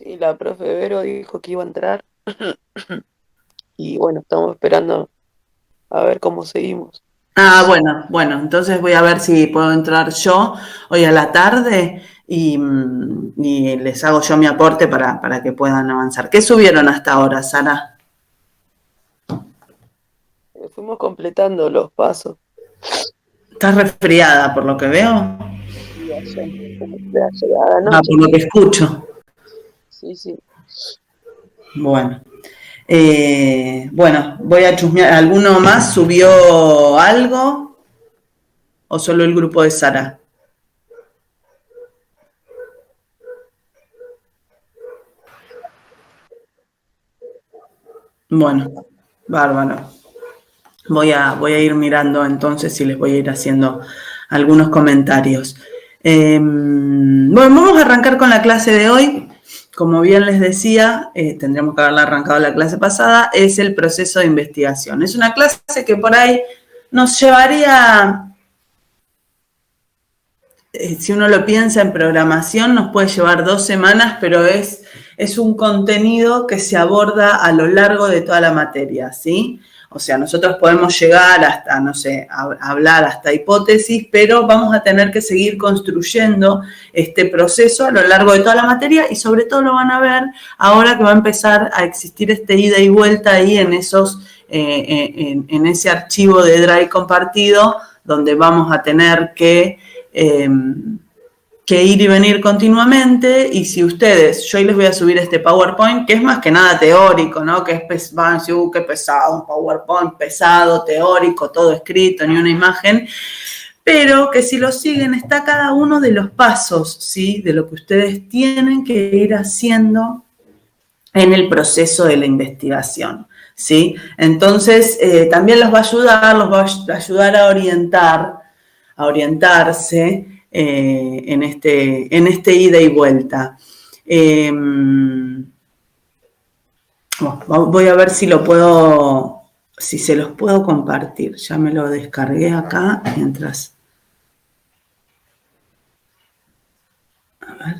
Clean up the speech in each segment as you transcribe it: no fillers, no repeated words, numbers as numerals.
Sí, la profe Vero dijo que iba a entrar y bueno, estamos esperando a ver cómo seguimos. Ah, bueno, entonces voy a ver si puedo entrar yo hoy a la tarde y les hago yo mi aporte para que puedan avanzar. ¿Qué subieron hasta ahora, Sara? Fuimos completando los pasos ¿Estás resfriada por lo que veo? y ayer, de ayer a la Ah, noche. por lo que escucho. Sí, sí. Bueno. Bueno, voy a chusmear. ¿Alguno más subió algo o solo el grupo de Sara? Bueno, bárbaro. Voy a ir mirando entonces y les voy a ir haciendo algunos comentarios. Bueno, vamos a arrancar con la clase de hoy. Como bien les decía, tendríamos que haberla arrancado la clase pasada, es el proceso de investigación. Es una clase que por ahí nos llevaría, si uno lo piensa en programación, nos puede llevar 2 semanas, pero es un contenido que se aborda a lo largo de toda la materia, ¿sí? O sea, nosotros podemos llegar hasta, no sé, hablar hasta hipótesis, pero vamos a tener que seguir construyendo este proceso a lo largo de toda la materia y sobre todo lo van a ver ahora que va a empezar a existir este ida y vuelta ahí en en ese archivo de Drive compartido, donde vamos a tener eh, que ir y venir continuamente, y si ustedes, yo ahí les voy a subir este PowerPoint, que es más que nada teórico, ¿no? Que van a decir, qué pesado, un PowerPoint pesado, teórico, todo escrito, ni una imagen, pero que si lo siguen está cada uno de los pasos, ¿sí? De lo que ustedes tienen que ir haciendo en el proceso de la investigación, ¿sí? Entonces, también los va a ayudar a orientarse en este ida y vuelta. Voy a ver si se los puedo compartir. Ya me lo descargué acá mientras. A ver.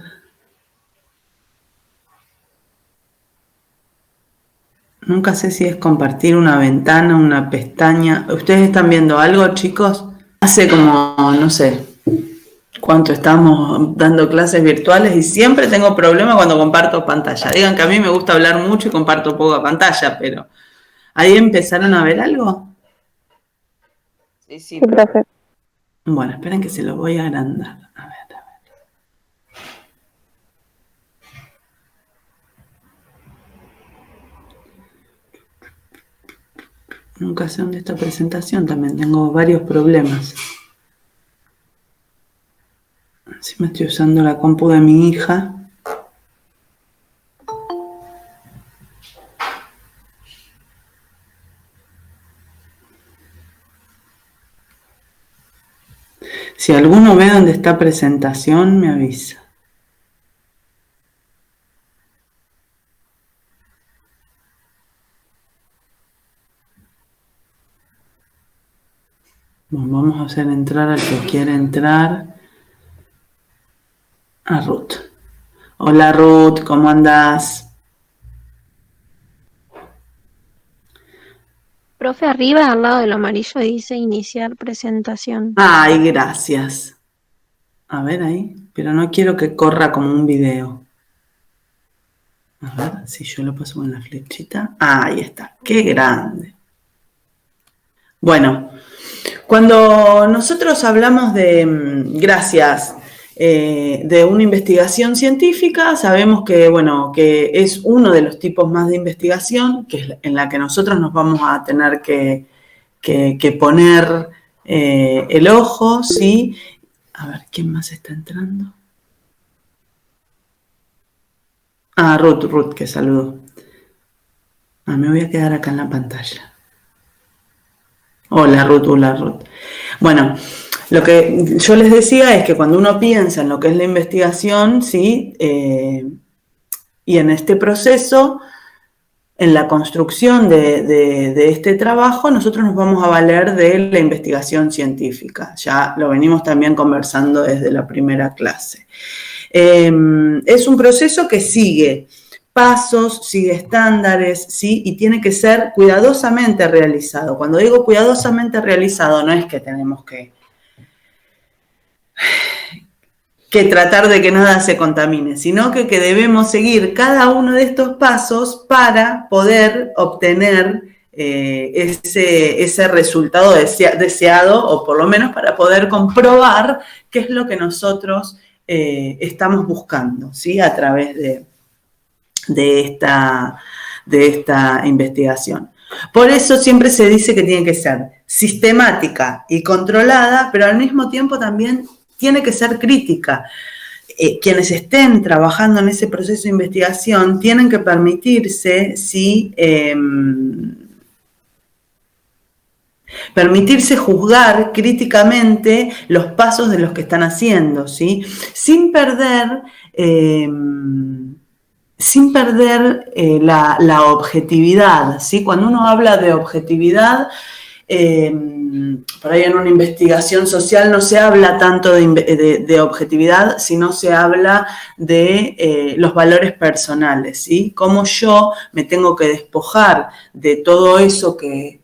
Nunca sé si es compartir una ventana, una pestaña. ¿Ustedes están viendo algo, chicos? Hace como, no sé, cuánto estamos dando clases virtuales y siempre tengo problemas cuando comparto pantalla. Digan que a mí me gusta hablar mucho y comparto poca pantalla, pero ¿ahí empezaron a ver algo? Sí, sí, profe. Bueno, esperen que se lo voy a agrandar. A ver. Nunca sé dónde está presentación, también tengo varios problemas. Encima estoy usando la compu de mi hija. Si alguno ve dónde está presentación, me avisa. Bueno, vamos a hacer entrar al que quiere entrar. A Ruth. Hola Ruth, ¿cómo andás? Profe, arriba, al lado del amarillo, dice iniciar presentación. Ay, gracias. A ver ahí, pero no quiero que corra como un video. A ver si yo lo paso con la flechita. Ahí está, qué grande. Bueno, cuando nosotros hablamos gracias, de una investigación científica, sabemos que, bueno, que es uno de los tipos más de investigación, que es en la que nosotros nos vamos a tener que poner el ojo, ¿sí? A ver, ¿quién más está entrando? Ah, Ruth, que saludo. Me voy a quedar acá en la pantalla. Hola Ruth. Bueno, lo que yo les decía es que cuando uno piensa en lo que es la investigación, ¿sí? Y en este proceso, en la construcción de este trabajo, nosotros nos vamos a valer de la investigación científica. Ya lo venimos también conversando desde la primera clase. Es un proceso que sigue pasos, sigue estándares, ¿sí? Y tiene que ser cuidadosamente realizado. Cuando digo cuidadosamente realizado, no es que tenemos que tratar de que nada se contamine, sino que debemos seguir cada uno de estos pasos para poder obtener ese resultado deseado, o por lo menos para poder comprobar qué es lo que nosotros estamos buscando, ¿sí? A través de esta investigación. Por eso siempre se dice que tiene que ser sistemática y controlada, pero al mismo tiempo también tiene que ser crítica. Quienes estén trabajando en ese proceso de investigación tienen que permitirse, ¿sí? Permitirse juzgar críticamente los pasos de los que están haciendo, ¿sí? Sin perder la objetividad, ¿sí? Cuando uno habla de objetividad, por ahí en una investigación social no se habla tanto de objetividad, sino se habla de los valores personales, ¿sí? Cómo yo me tengo que despojar de todo eso que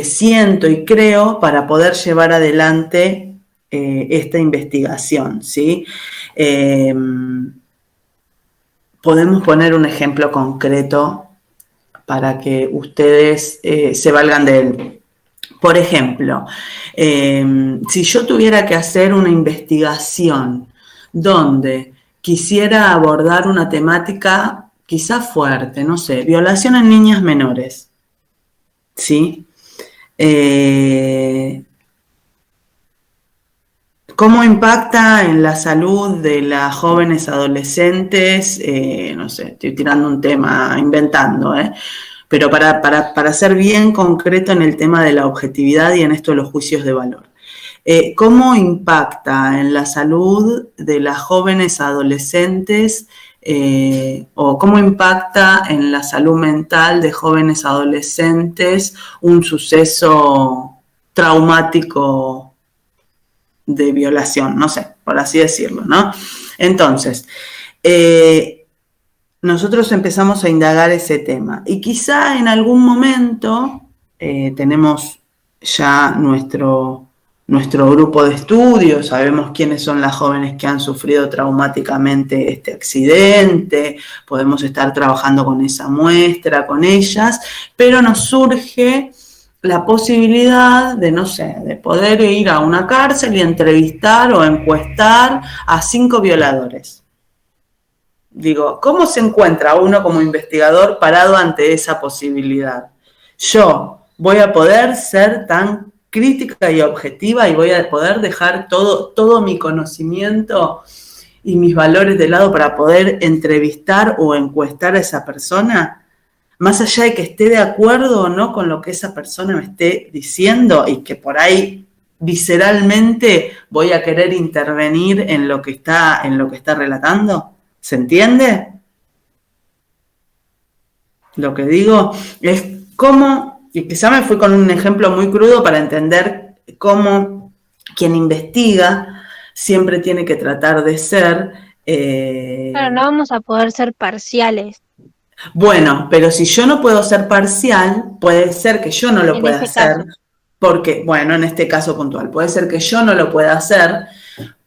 siento y creo para poder llevar adelante esta investigación, ¿sí? Podemos poner un ejemplo concreto para que ustedes se valgan de él. Por ejemplo, si yo tuviera que hacer una investigación donde quisiera abordar una temática quizás fuerte, no sé, violación en niñas menores, ¿sí? ¿Cómo impacta en la salud de las jóvenes adolescentes? No sé, estoy tirando un tema, inventando, pero para ser bien concreto en el tema de la objetividad y en esto de los juicios de valor. ¿Cómo impacta en la salud de las jóvenes adolescentes o cómo impacta en la salud mental de jóvenes adolescentes un suceso traumático de violación, no sé, por así decirlo, ¿no? Entonces, nosotros empezamos a indagar ese tema y quizá en algún momento tenemos ya nuestro grupo de estudio, sabemos quiénes son las jóvenes que han sufrido traumáticamente este accidente, podemos estar trabajando con esa muestra, con ellas, pero nos surge la posibilidad de, no sé, de poder ir a una cárcel y entrevistar o encuestar a 5 violadores. Digo, ¿cómo se encuentra uno como investigador parado ante esa posibilidad? Yo voy a poder ser tan crítica y objetiva y voy a poder dejar todo mi conocimiento y mis valores de lado para poder entrevistar o encuestar a esa persona, más allá de que esté de acuerdo o no con lo que esa persona me esté diciendo y que por ahí visceralmente voy a querer intervenir en lo que está relatando. ¿Se entiende? Lo que digo es cómo, y quizá me fui con un ejemplo muy crudo para entender cómo quien investiga siempre tiene que tratar de ser... Claro, no vamos a poder ser parciales. Bueno, pero si yo no puedo ser parcial, puede ser que yo no lo pueda hacer, porque, bueno, en este caso puntual, puede ser que yo no lo pueda hacer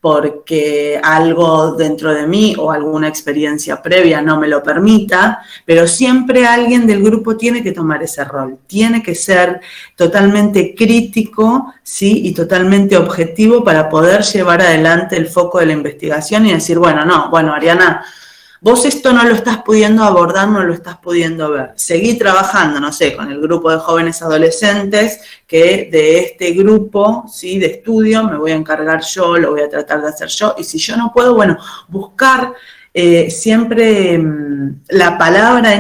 porque algo dentro de mí o alguna experiencia previa no me lo permita, pero siempre alguien del grupo tiene que tomar ese rol, tiene que ser totalmente crítico, ¿sí? Y totalmente objetivo para poder llevar adelante el foco de la investigación y decir, bueno, Ariana, vos esto no lo estás pudiendo abordar, no lo estás pudiendo ver. Seguí trabajando, no sé, con el grupo de jóvenes adolescentes, que de este grupo, ¿sí? De estudio me voy a encargar yo, lo voy a tratar de hacer yo. Y si yo no puedo, bueno, buscar siempre la palabra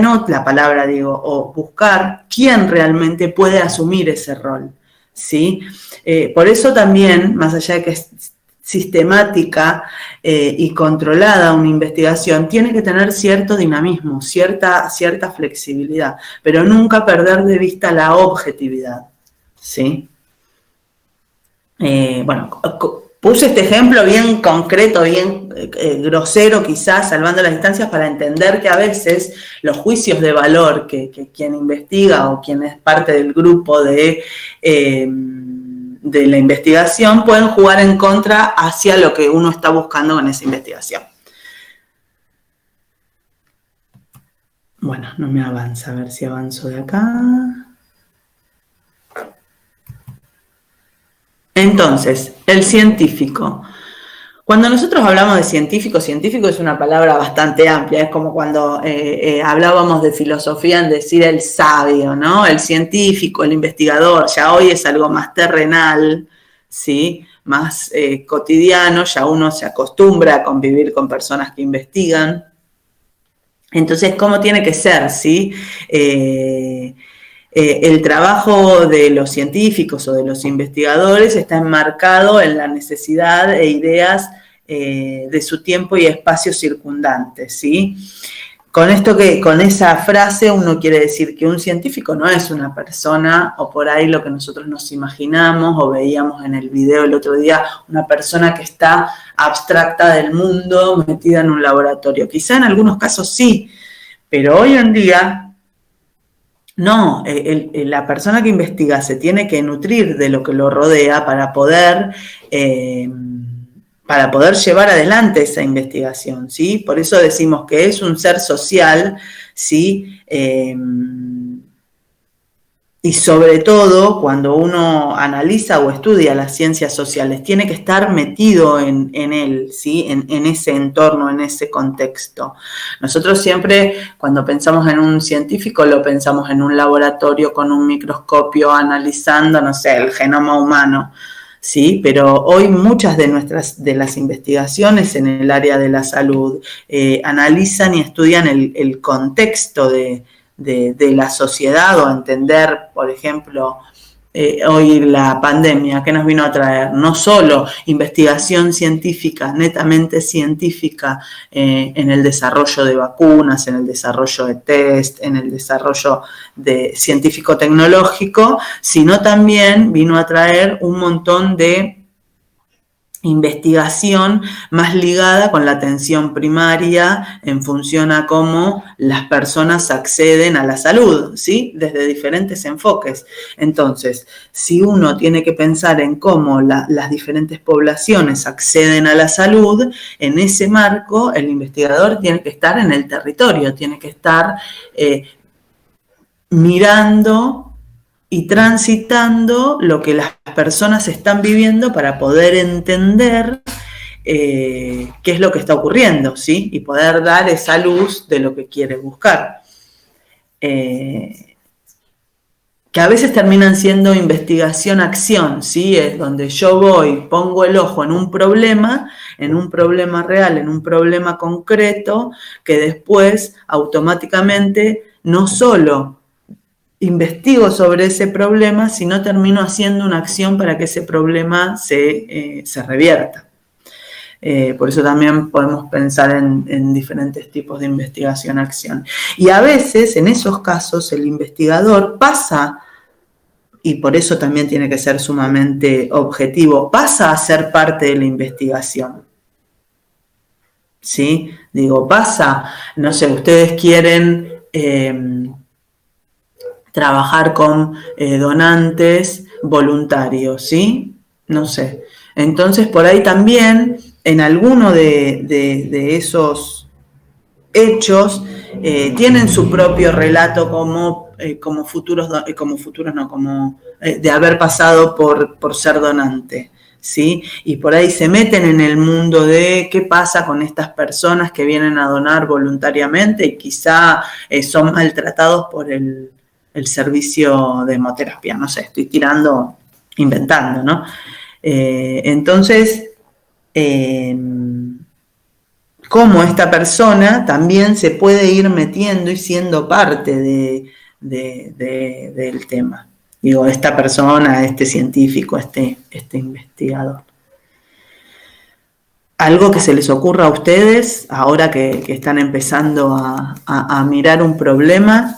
o buscar quién realmente puede asumir ese rol, ¿sí? Por eso también, más allá de que es sistemática y controlada una investigación, tiene que tener cierto dinamismo, cierta flexibilidad, pero nunca perder de vista la objetividad, ¿sí? Bueno, Puse este ejemplo bien concreto, bien grosero quizás, salvando las distancias, para entender que a veces los juicios de valor que quien investiga o quien es parte del grupo de la investigación pueden jugar en contra hacia lo que uno está buscando con esa investigación. Bueno, no me avanza, a ver si avanzo de acá. Entonces, el científico. Cuando nosotros hablamos de científico, científico es una palabra bastante amplia, es como cuando hablábamos de filosofía en decir el sabio, ¿no? El científico, el investigador, ya hoy es algo más terrenal, ¿sí? Más cotidiano, ya uno se acostumbra a convivir con personas que investigan. Entonces, ¿cómo tiene que ser, sí? El trabajo de los científicos o de los investigadores está enmarcado en la necesidad e ideas de su tiempo y espacio circundantes, ¿sí? Con esa frase uno quiere decir que un científico no es una persona, o por ahí lo que nosotros nos imaginamos o veíamos en el video el otro día, una persona que está abstracta del mundo, metida en un laboratorio. Quizá en algunos casos sí, pero hoy en día no, la persona que investiga se tiene que nutrir de lo que lo rodea para poder llevar adelante esa investigación, ¿sí? Por eso decimos que es un ser social, ¿sí? Y sobre todo, cuando uno analiza o estudia las ciencias sociales, tiene que estar metido en él, ¿sí? En ese entorno, en ese contexto. Nosotros siempre, cuando pensamos en un científico, lo pensamos en un laboratorio con un microscopio analizando, no sé, el genoma humano, ¿sí? Pero hoy muchas de las investigaciones en el área de la salud analizan y estudian el contexto de la sociedad, o entender, por ejemplo, hoy la pandemia, ¿qué nos vino a traer? No solo investigación científica, netamente científica, en el desarrollo de vacunas, en el desarrollo de test, en el desarrollo científico-tecnológico, sino también vino a traer un montón de investigación más ligada con la atención primaria en función a cómo las personas acceden a la salud, ¿sí? Desde diferentes enfoques. Entonces, si uno tiene que pensar en cómo las diferentes poblaciones acceden a la salud, en ese marco el investigador tiene que estar en el territorio, tiene que estar mirando y transitando lo que las personas están viviendo para poder entender qué es lo que está ocurriendo, ¿sí? Y poder dar esa luz de lo que quiere buscar. Que a veces terminan siendo investigación-acción, ¿sí? Es donde yo voy, pongo el ojo en un problema real, en un problema concreto, que después automáticamente no solo investigo sobre ese problema, sino termino haciendo una acción para que ese problema se revierta. Por eso también podemos pensar en diferentes tipos de investigación-acción. Y a veces, en esos casos, el investigador pasa, y por eso también tiene que ser sumamente objetivo, pasa a ser parte de la investigación. ¿Sí? Digo, pasa, no sé, ustedes quieren trabajar con donantes voluntarios, ¿sí? No sé. Entonces, por ahí también, en alguno de esos hechos, tienen su propio relato de haber pasado por ser donante, ¿sí? Y por ahí se meten en el mundo de qué pasa con estas personas que vienen a donar voluntariamente y quizá son maltratados por el servicio de hemoterapia, no sé, estoy inventando, ¿no? Entonces, cómo esta persona también se puede ir metiendo y siendo parte del tema. Digo, esta persona, este científico, este investigador. ¿Algo que se les ocurra a ustedes ahora que están empezando a mirar un problema?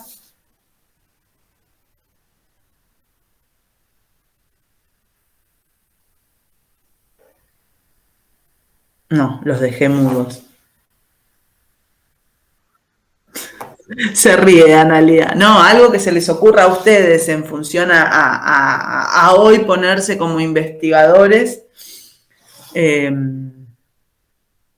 No, los dejé mudos. Se ríe, Analia. No, algo que se les ocurra a ustedes en función a hoy ponerse como investigadores,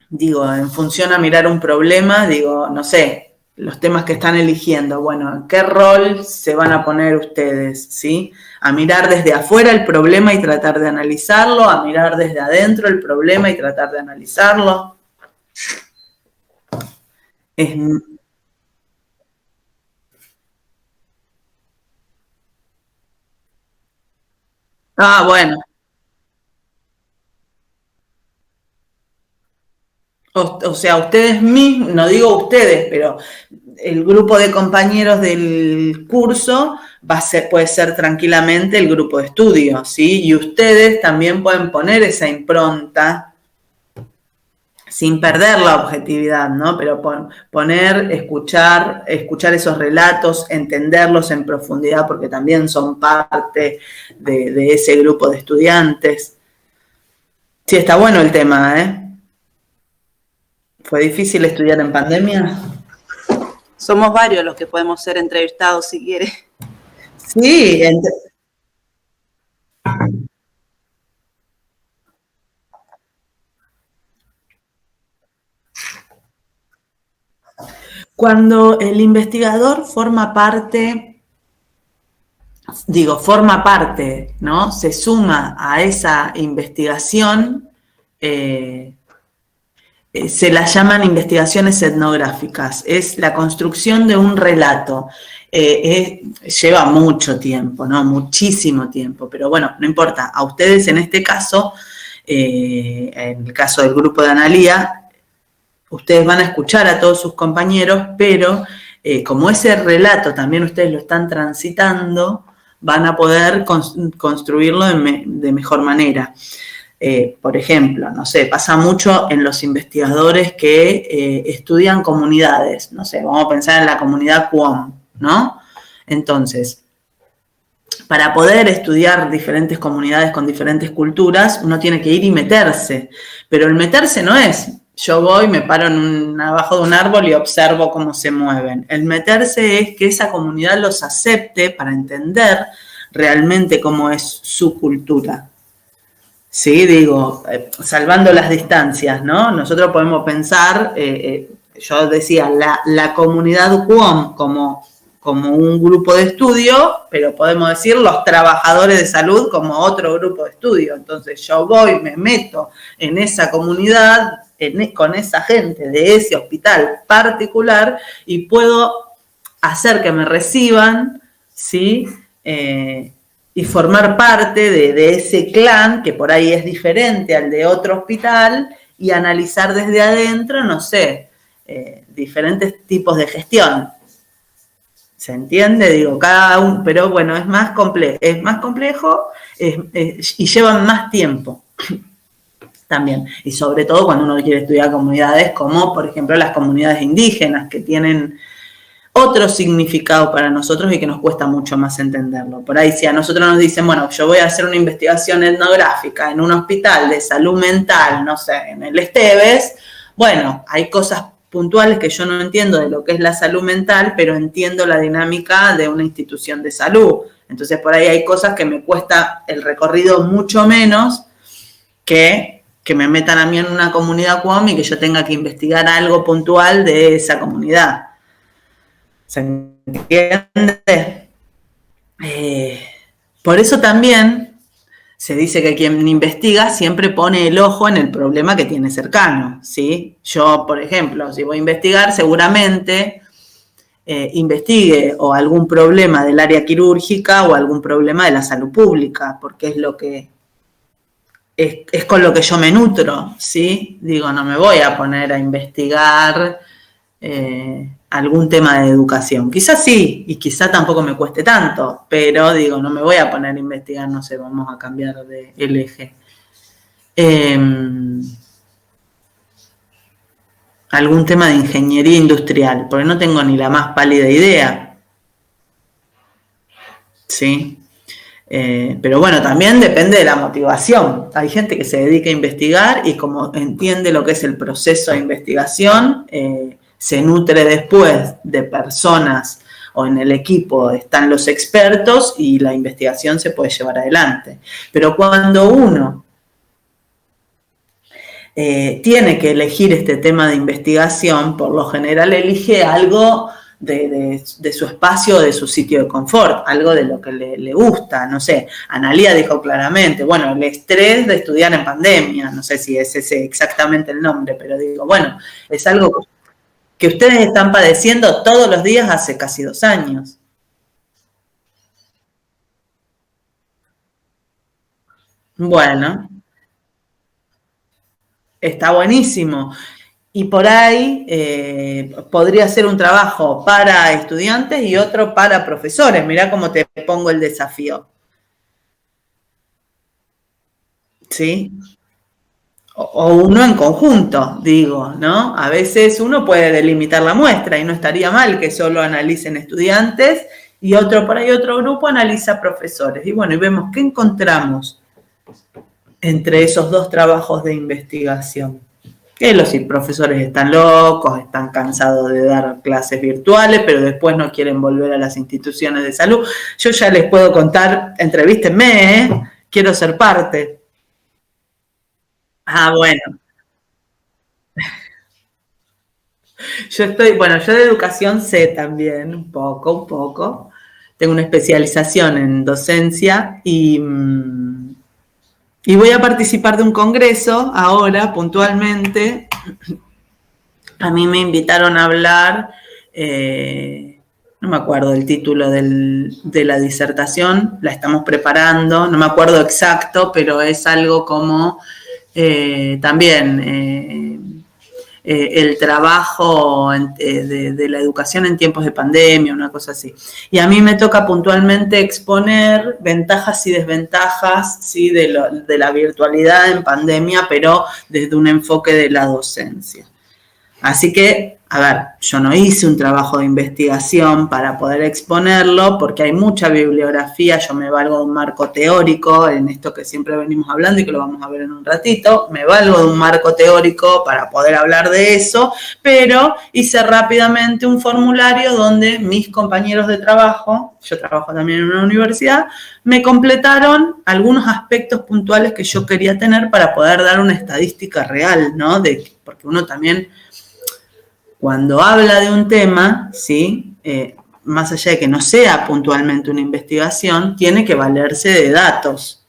digo, en función a mirar un problema, digo, no sé, los temas que están eligiendo, bueno, ¿en qué rol se van a poner ustedes? ¿Sí? A mirar desde afuera el problema y tratar de analizarlo, a mirar desde adentro el problema y tratar de analizarlo. Bueno. O sea, ustedes mismos, no digo ustedes, pero el grupo de compañeros del curso puede ser tranquilamente el grupo de estudio, ¿sí? Y ustedes también pueden poner esa impronta sin perder la objetividad, ¿no? Pero poner, escuchar esos relatos, entenderlos en profundidad, porque también son parte de ese grupo de estudiantes. Sí, está bueno el tema, ¿eh? ¿Fue difícil estudiar en pandemia? Somos varios los que podemos ser entrevistados si quiere. Sí. Cuando el investigador forma parte, ¿no? Se suma a esa investigación, se las llaman investigaciones etnográficas. Es la construcción de un relato. Lleva mucho tiempo, ¿no? Muchísimo tiempo, pero bueno, no importa. A ustedes en este caso, en el caso del grupo de Analía, ustedes van a escuchar a todos sus compañeros, pero como ese relato también ustedes lo están transitando, van a poder construirlo de mejor manera. Por ejemplo, no sé, pasa mucho en los investigadores que estudian comunidades, no sé, vamos a pensar en la comunidad QOM, ¿no? Entonces, para poder estudiar diferentes comunidades con diferentes culturas, uno tiene que ir y meterse, pero el meterse no es, yo voy, me paro abajo de un árbol y observo cómo se mueven. El meterse es que esa comunidad los acepte para entender realmente cómo es su cultura. Sí, digo, salvando las distancias, ¿no? Nosotros podemos pensar, yo decía, la comunidad QOM como un grupo de estudio, pero podemos decir los trabajadores de salud como otro grupo de estudio. Entonces yo voy, me meto en esa comunidad, con esa gente de ese hospital particular y puedo hacer que me reciban, ¿sí? Y formar parte de ese clan, que por ahí es diferente al de otro hospital, y analizar desde adentro, no sé, diferentes tipos de gestión. ¿Se entiende? Digo, cada uno, pero bueno, es más complejo y llevan más tiempo también. Y sobre todo cuando uno quiere estudiar comunidades como, por ejemplo, las comunidades indígenas, que tienen otro significado para nosotros y que nos cuesta mucho más entenderlo. Por ahí, si a nosotros nos dicen, bueno, yo voy a hacer una investigación etnográfica en un hospital de salud mental, no sé, en el Esteves, bueno, hay cosas puntuales que yo no entiendo de lo que es la salud mental, pero entiendo la dinámica de una institución de salud. Entonces, por ahí hay cosas que me cuesta el recorrido mucho menos que me metan a mí en una comunidad QOM y que yo tenga que investigar algo puntual de esa comunidad. ¿Se entiende? Por eso también se dice que quien investiga siempre pone el ojo en el problema que tiene cercano, ¿sí? Yo, por ejemplo, si voy a investigar, seguramente investigue o algún problema del área quirúrgica o algún problema de la salud pública, porque es lo que es con lo que yo me nutro, ¿sí? Digo, no me voy a poner a investigar algún tema de educación. Quizás sí, y quizás tampoco me cueste tanto, pero digo, no me voy a poner a investigar, no sé, vamos a cambiar el eje. Algún tema de ingeniería industrial, porque no tengo ni la más pálida idea. ¿Sí? Pero bueno, también depende de la motivación. Hay gente que se dedica a investigar y como entiende lo que es el proceso de investigación, se nutre después de personas o en el equipo están los expertos y la investigación se puede llevar adelante. Pero cuando uno tiene que elegir este tema de investigación, por lo general elige algo de su espacio, de su sitio de confort, algo de lo que le gusta, no sé. Analía dijo claramente, bueno, el estrés de estudiar en pandemia, no sé si es ese exactamente el nombre, pero digo, bueno, es algo que ustedes están padeciendo todos los días hace casi 2 años. Bueno, está buenísimo. Y por ahí podría ser un trabajo para estudiantes y otro para profesores. Mirá cómo te pongo el desafío. ¿Sí? O uno en conjunto, digo, ¿no? A veces uno puede delimitar la muestra y no estaría mal que solo analicen estudiantes y otro por ahí, otro grupo analiza profesores. Y bueno, y vemos qué encontramos entre esos 2 trabajos de investigación. Que los profesores están locos, están cansados de dar clases virtuales, pero después no quieren volver a las instituciones de salud. Yo ya les puedo contar, entrevístenme, quiero ser parte. Ah, bueno. Yo de educación sé también un poco. Tengo una especialización en docencia y voy a participar de un congreso ahora, puntualmente. A mí me invitaron a hablar, no me acuerdo el título de la disertación, la estamos preparando, no me acuerdo exacto, pero es algo como también el trabajo de la educación en tiempos de pandemia, una cosa así. Y a mí me toca puntualmente exponer ventajas y desventajas, ¿sí? de la virtualidad en pandemia, pero desde un enfoque de la docencia. Así que, a ver, yo no hice un trabajo de investigación para poder exponerlo porque hay mucha bibliografía, yo me valgo de un marco teórico en esto que siempre venimos hablando y que lo vamos a ver en un ratito, me valgo de un marco teórico para poder hablar de eso, pero hice rápidamente un formulario donde mis compañeros de trabajo, yo trabajo también en una universidad, me completaron algunos aspectos puntuales que yo quería tener para poder dar una estadística real, ¿no? Porque uno también, cuando habla de un tema, ¿sí? Más allá de que no sea puntualmente una investigación, tiene que valerse de datos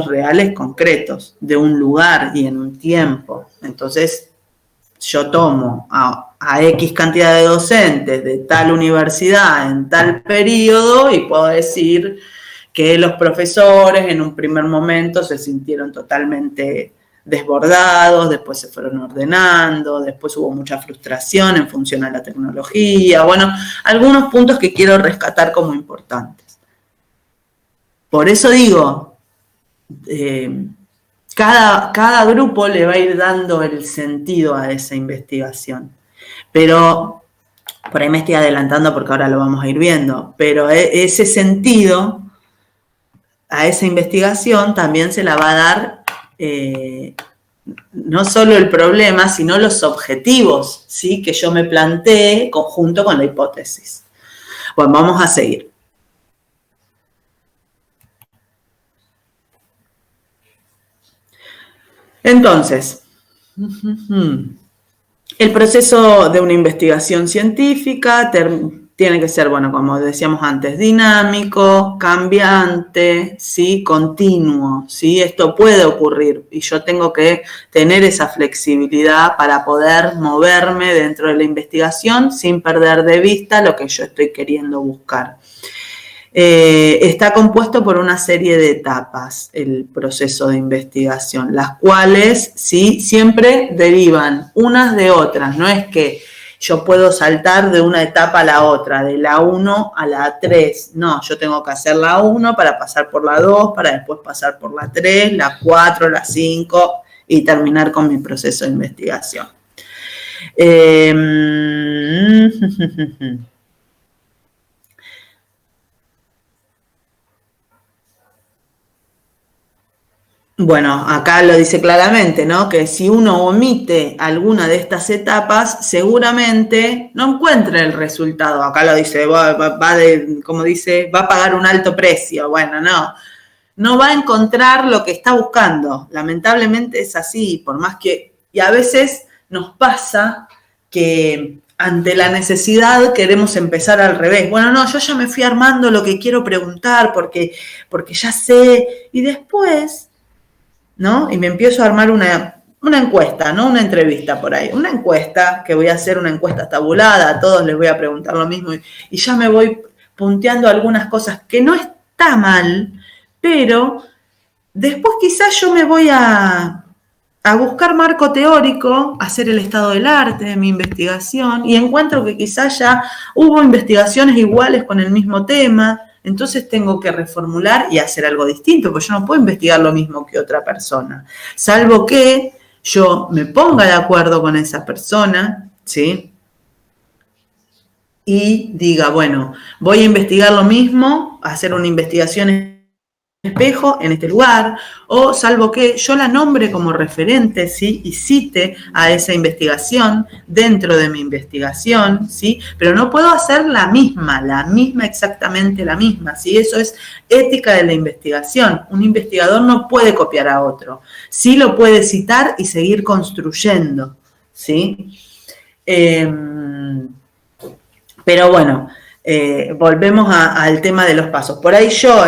reales concretos, de un lugar y en un tiempo. Entonces, yo tomo a X cantidad de docentes de tal universidad en tal periodo y puedo decir que los profesores en un primer momento se sintieron totalmente desbordados, después se fueron ordenando, después hubo mucha frustración en función a la tecnología. Bueno, algunos puntos que quiero rescatar como importantes. Por eso digo, cada grupo le va a ir dando el sentido a esa investigación. Pero, por ahí me estoy adelantando porque ahora lo vamos a ir viendo, pero ese sentido a esa investigación también se la va a dar no solo el problema, sino los objetivos, ¿sí? Que yo me planteé conjunto con la hipótesis. Bueno, vamos a seguir. Entonces, el proceso de una investigación científica tiene que ser, bueno, como decíamos antes, dinámico, cambiante, ¿sí? Continuo, ¿sí? Esto puede ocurrir y yo tengo que tener esa flexibilidad para poder moverme dentro de la investigación sin perder de vista lo que yo estoy queriendo buscar. Está compuesto por una serie de etapas el proceso de investigación, las cuales ¿sí? Siempre derivan unas de otras, no es que yo puedo saltar de una etapa a la otra, de la 1 a la 3, no, yo tengo que hacer la 1 para pasar por la 2, para después pasar por la 3, la 4, la 5 y terminar con mi proceso de investigación. Bueno, acá lo dice claramente, ¿no? Que si uno omite alguna de estas etapas, seguramente no encuentra el resultado. Acá lo dice, como dice, va a pagar un alto precio. Bueno, no va a encontrar lo que está buscando. Lamentablemente es así, por más que, y a veces nos pasa que ante la necesidad queremos empezar al revés. Bueno, no, yo ya me fui armando lo que quiero preguntar porque ya sé, y después, ¿no? Y me empiezo a armar una encuesta, ¿no? Una entrevista por ahí. Una encuesta, que voy a hacer una encuesta tabulada, a todos les voy a preguntar lo mismo y ya me voy punteando algunas cosas que no está mal, pero después quizás yo me voy a buscar marco teórico, hacer el estado del arte de mi investigación y encuentro que quizás ya hubo investigaciones iguales con el mismo tema. Entonces tengo que reformular y hacer algo distinto, porque yo no puedo investigar lo mismo que otra persona, salvo que yo me ponga de acuerdo con esa persona, ¿sí? Y diga, bueno, voy a investigar lo mismo, hacer una investigación espejo en este lugar, o salvo que yo la nombre como referente, ¿sí? Y cite a esa investigación dentro de mi investigación, ¿sí? Pero no puedo hacer la misma, exactamente la misma, ¿sí? Eso es ética de la investigación. Un investigador no puede copiar a otro, sí lo puede citar y seguir construyendo, ¿sí? Pero bueno, volvemos al tema de los pasos. Por ahí yo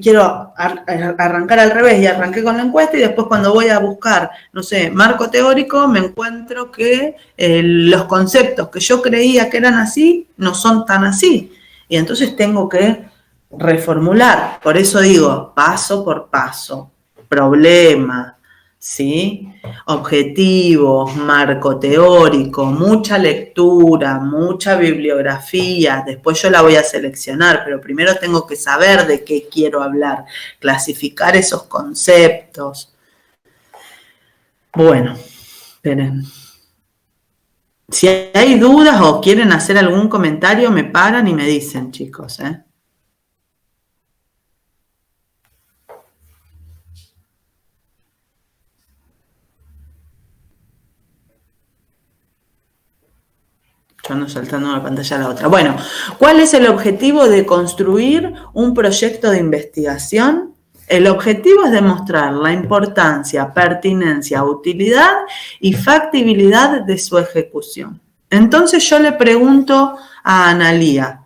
quiero arrancar al revés y arranqué con la encuesta y después cuando voy a buscar, no sé, marco teórico, me encuentro que los conceptos que yo creía que eran así no son tan así. Y entonces tengo que reformular. Por eso digo, paso por paso, problema, ¿sí? Objetivos, marco teórico, mucha lectura, mucha bibliografía, después yo la voy a seleccionar, pero primero tengo que saber de qué quiero hablar, clasificar esos conceptos. Bueno, esperen. Si hay dudas o quieren hacer algún comentario, me paran y me dicen, chicos, ¿eh? Yo ando saltando de una pantalla a la otra. Bueno, ¿cuál es el objetivo de construir un proyecto de investigación? El objetivo es demostrar la importancia, pertinencia, utilidad y factibilidad de su ejecución. Entonces yo le pregunto a Analía,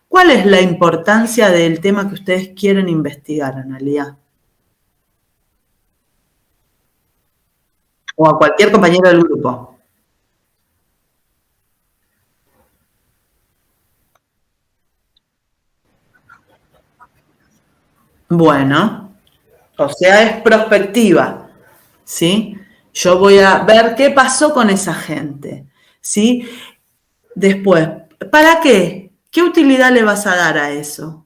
¿cuál es la importancia del tema que ustedes quieren investigar, Analía? O a cualquier compañero del grupo. Bueno, o sea, es prospectiva, ¿sí? Yo voy a ver qué pasó con esa gente, ¿sí? Después, ¿para qué? ¿Qué utilidad le vas a dar a eso?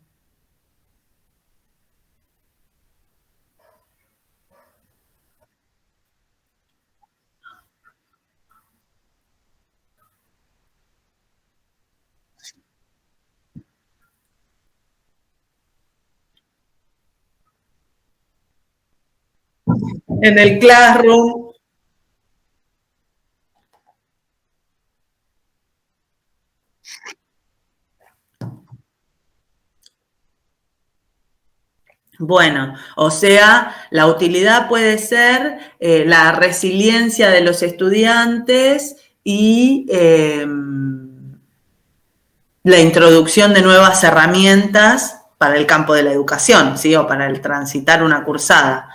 En el Classroom. Bueno, o sea, la utilidad puede ser la resiliencia de los estudiantes y la introducción de nuevas herramientas para el campo de la educación, ¿sí? O para el transitar una cursada.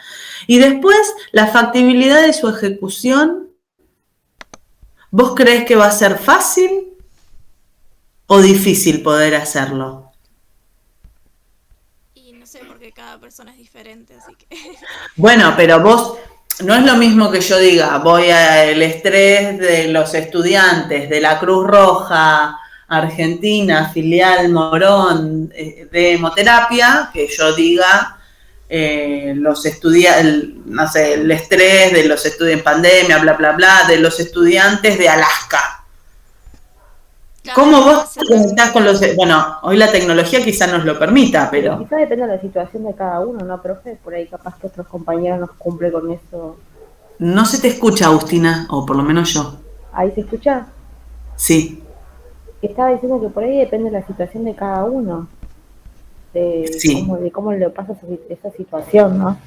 Y después, la factibilidad de su ejecución. ¿Vos crees que va a ser fácil o difícil poder hacerlo? Y no sé, porque cada persona es diferente, así que... Bueno, pero vos, no es lo mismo que yo diga, voy al estrés de los estudiantes de la Cruz Roja Argentina, filial Morón de hemoterapia, que yo diga los estudiantes, no sé, el estrés de los estudiantes en pandemia, bla, bla, bla, de los estudiantes de Alaska. Claro, ¿Cómo vos hacer te conectás con los... Bueno, hoy la tecnología quizás nos lo permita, pero Quizá depende de la situación de cada uno, ¿no, profe? Por ahí capaz que otros compañeros nos cumplen con eso. no se te escucha, Agustina, o por lo menos yo. ¿Ahí se escucha? Sí, Estaba diciendo que por ahí depende de la situación de cada uno, sí. de cómo le pasa esa situación, ¿no?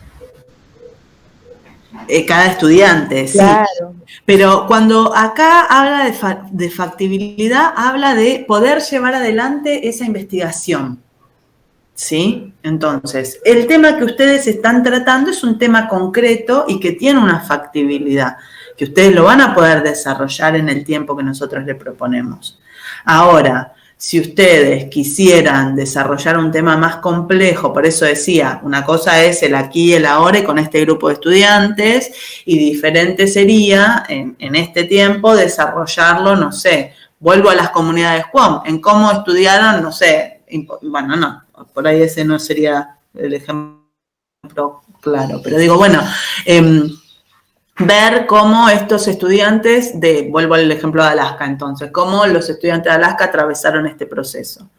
Cada estudiante, sí. Claro. Pero cuando acá habla de factibilidad, habla de poder llevar adelante esa investigación, ¿sí? Entonces, el tema que ustedes están tratando es un tema concreto y que tiene una factibilidad, que ustedes lo van a poder desarrollar en el tiempo que nosotros les proponemos. Ahora, si ustedes quisieran desarrollar un tema más complejo, por eso decía, una cosa es el aquí y el ahora y con este grupo de estudiantes, y diferente sería en este tiempo desarrollarlo, no sé, vuelvo a las comunidades QOM, en cómo estudiaron, no sé, bueno, no, por ahí ese no sería el ejemplo claro, pero digo, bueno, ver cómo estos estudiantes vuelvo al ejemplo de Alaska entonces, cómo los estudiantes de Alaska atravesaron este proceso.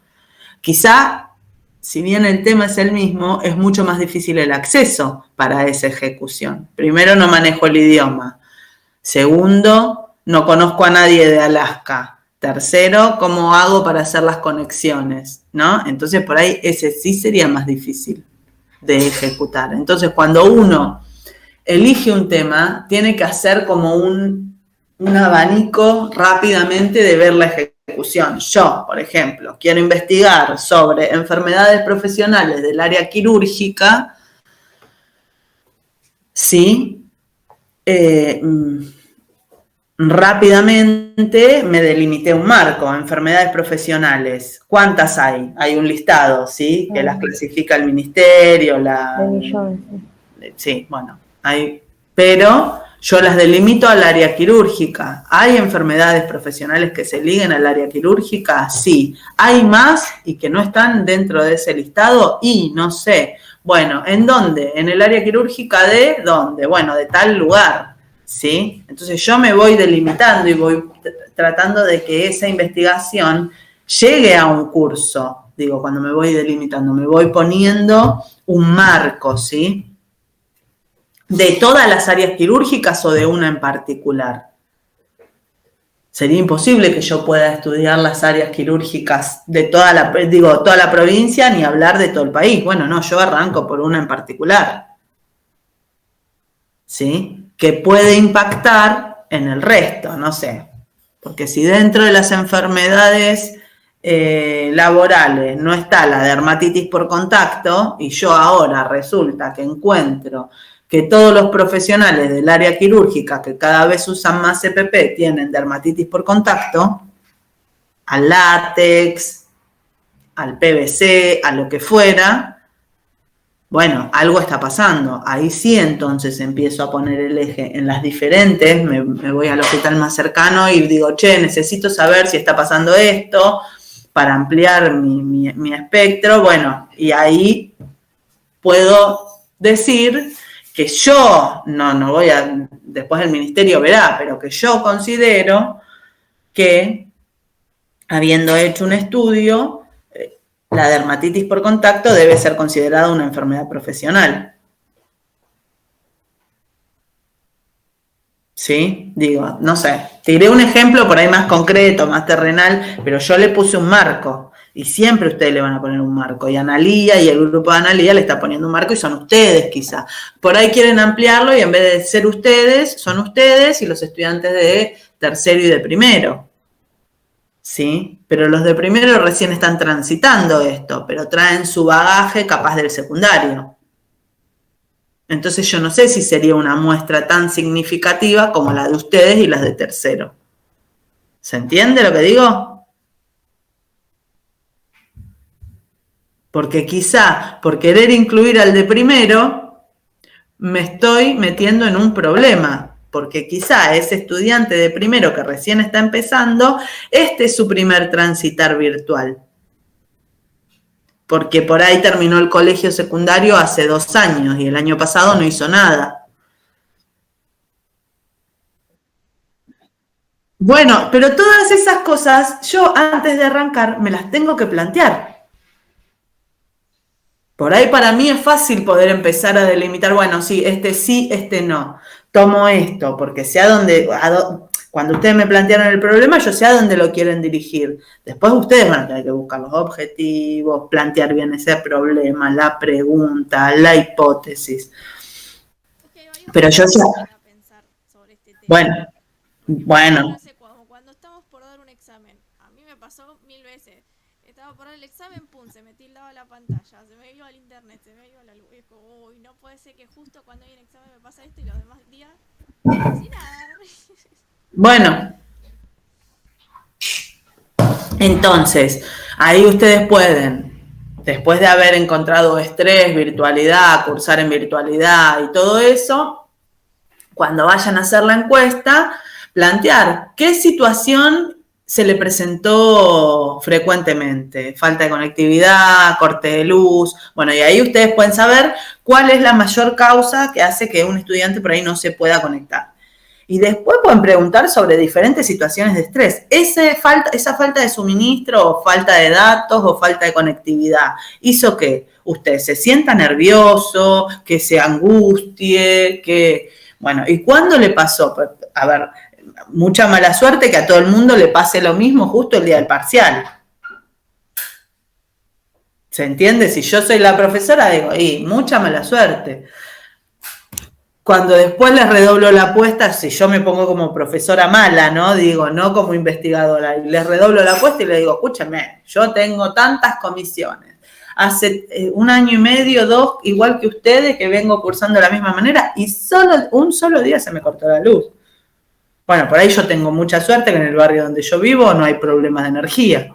Quizá, si bien el tema es el mismo, es mucho más difícil el acceso para esa ejecución. Primero, no manejo el idioma. Segundo, no conozco a nadie de Alaska. Tercero, ¿cómo hago para hacer las conexiones? ¿No? Entonces, por ahí ese sí sería más difícil de ejecutar. Entonces, cuando uno elige un tema, tiene que hacer como un abanico rápidamente de ver la ejecución. Yo, por ejemplo, quiero investigar sobre enfermedades profesionales del área quirúrgica, ¿sí? Rápidamente me delimité un marco, enfermedades profesionales. ¿Cuántas hay? Hay un listado, ¿sí? Que las clasifica el ministerio, De millones. Sí, bueno, hay, pero yo las delimito al área quirúrgica. ¿Hay enfermedades profesionales que se liguen al área quirúrgica? Sí. ¿Hay más y que no están dentro de ese listado? Y no sé. Bueno, ¿en dónde? ¿En el área quirúrgica de dónde? Bueno, de tal lugar, ¿sí? Entonces yo me voy delimitando y voy tratando de que esa investigación llegue a un curso. Digo, cuando me voy delimitando, me voy poniendo un marco, ¿sí? ¿De todas las áreas quirúrgicas o de una en particular? Sería imposible que yo pueda estudiar las áreas quirúrgicas de toda la provincia, ni hablar de todo el país. Bueno, no, yo arranco por una en particular, ¿sí? Que puede impactar en el resto, no sé. Porque si dentro de las enfermedades laborales no está la dermatitis por contacto, y yo ahora resulta que encuentro que todos los profesionales del área quirúrgica que cada vez usan más EPP tienen dermatitis por contacto, al látex, al PVC, a lo que fuera, bueno, algo está pasando. Ahí sí entonces empiezo a poner el eje en las diferentes, me voy al hospital más cercano y digo, che, necesito saber si está pasando esto para ampliar mi espectro. Bueno, y ahí puedo decir que yo, no voy a, después el ministerio verá, pero que yo considero que, habiendo hecho un estudio, la dermatitis por contacto debe ser considerada una enfermedad profesional. ¿Sí? Digo, no sé, tiré un ejemplo por ahí más concreto, más terrenal, pero yo le puse un marco. Y siempre ustedes le van a poner un marco. Y Analía y el grupo de Analía le está poniendo un marco y son ustedes quizá. Por ahí quieren ampliarlo y en vez de ser ustedes, son ustedes y los estudiantes de tercero y de primero. ¿Sí? Pero los de primero recién están transitando esto, pero traen su bagaje capaz del secundario. Entonces yo no sé si sería una muestra tan significativa como la de ustedes y las de tercero. ¿Se entiende lo que digo? Porque quizá por querer incluir al de primero me estoy metiendo en un problema, porque quizá ese estudiante de primero que recién está empezando, este es su primer transitar virtual. Porque por ahí terminó el colegio secundario hace 2 años y el año pasado no hizo nada. Bueno, pero todas esas cosas yo antes de arrancar me las tengo que plantear. Por ahí para mí es fácil poder empezar a delimitar, bueno, sí, este no. Tomo esto, porque sé cuando ustedes me plantearon el problema, yo sé a dónde lo quieren dirigir. Después ustedes van a tener que buscar los objetivos, plantear bien ese problema, la pregunta, la hipótesis. Pero yo sé. Para pensar sobre este tema. Bueno. No sé, cuando estamos por dar un examen, a mí me pasó 1000 veces. Estaba por dar el examen, pum, se me tildaba la pantalla, se me iba al internet, se me iba la luz. Y es como, uy, no puede ser que justo cuando hay un examen me pasa esto y los demás días, sin nada. Bueno. Entonces, ahí ustedes pueden, después de haber encontrado estrés, virtualidad, cursar en virtualidad y todo eso, cuando vayan a hacer la encuesta, plantear qué situación se le presentó frecuentemente. Falta de conectividad, corte de luz. Bueno, y ahí ustedes pueden saber cuál es la mayor causa que hace que un estudiante por ahí no se pueda conectar. Y después pueden preguntar sobre diferentes situaciones de estrés. Esa falta de suministro o falta de datos o falta de conectividad hizo que usted se sienta nervioso, que se angustie, que... Bueno, ¿y cuándo le pasó? A ver, mucha mala suerte que a todo el mundo le pase lo mismo justo el día del parcial. ¿Se entiende? Si yo soy la profesora, digo, mucha mala suerte. Cuando después les redoblo la apuesta, si yo me pongo como profesora mala, ¿no? Digo, no como investigadora, y les redoblo la apuesta y les digo, escúchame, yo tengo tantas comisiones. Hace 1 año y medio, 2, igual que ustedes, que vengo cursando de la misma manera, y un solo día se me cortó la luz. Bueno, por ahí yo tengo mucha suerte que en el barrio donde yo vivo no hay problemas de energía.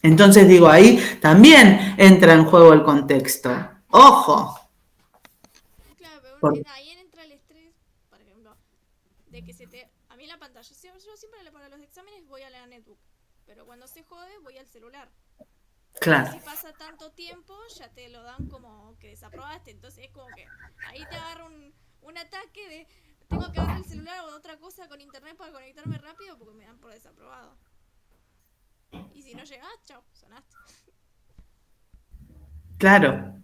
Entonces digo, ahí también entra en juego el contexto. ¡Ojo! Ahí entra el estrés, por ejemplo, de que a mí la pantalla, yo siempre para los exámenes voy a la netbook, pero cuando se jode voy al celular. Claro. Si pasa tanto tiempo, ya te lo dan como que desaprobaste, entonces es como que ahí te agarra un ataque de tengo que agarrar el celular o otra cosa con internet para conectarme rápido porque me dan por desaprobado. Y si no llegás, chao, sonaste. Claro.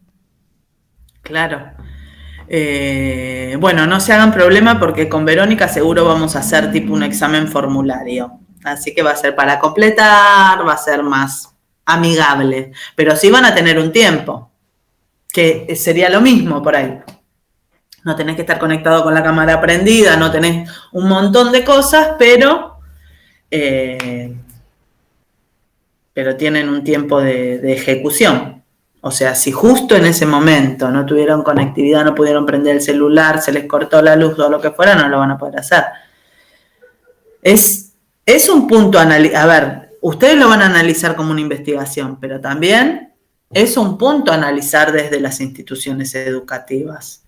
Bueno, no se hagan problema porque con Verónica seguro vamos a hacer tipo un examen formulario. Así que va a ser para completar, va a ser más amigable. Pero sí van a tener un tiempo, que sería lo mismo por ahí. No tenés que estar conectado con la cámara prendida, no tenés un montón de cosas, pero tienen un tiempo de ejecución. O sea, si justo en ese momento no tuvieron conectividad, no pudieron prender el celular, se les cortó la luz o lo que fuera, no lo van a poder hacer. Es un punto a ver, ustedes lo van a analizar como una investigación, pero también es un punto a analizar desde las instituciones educativas.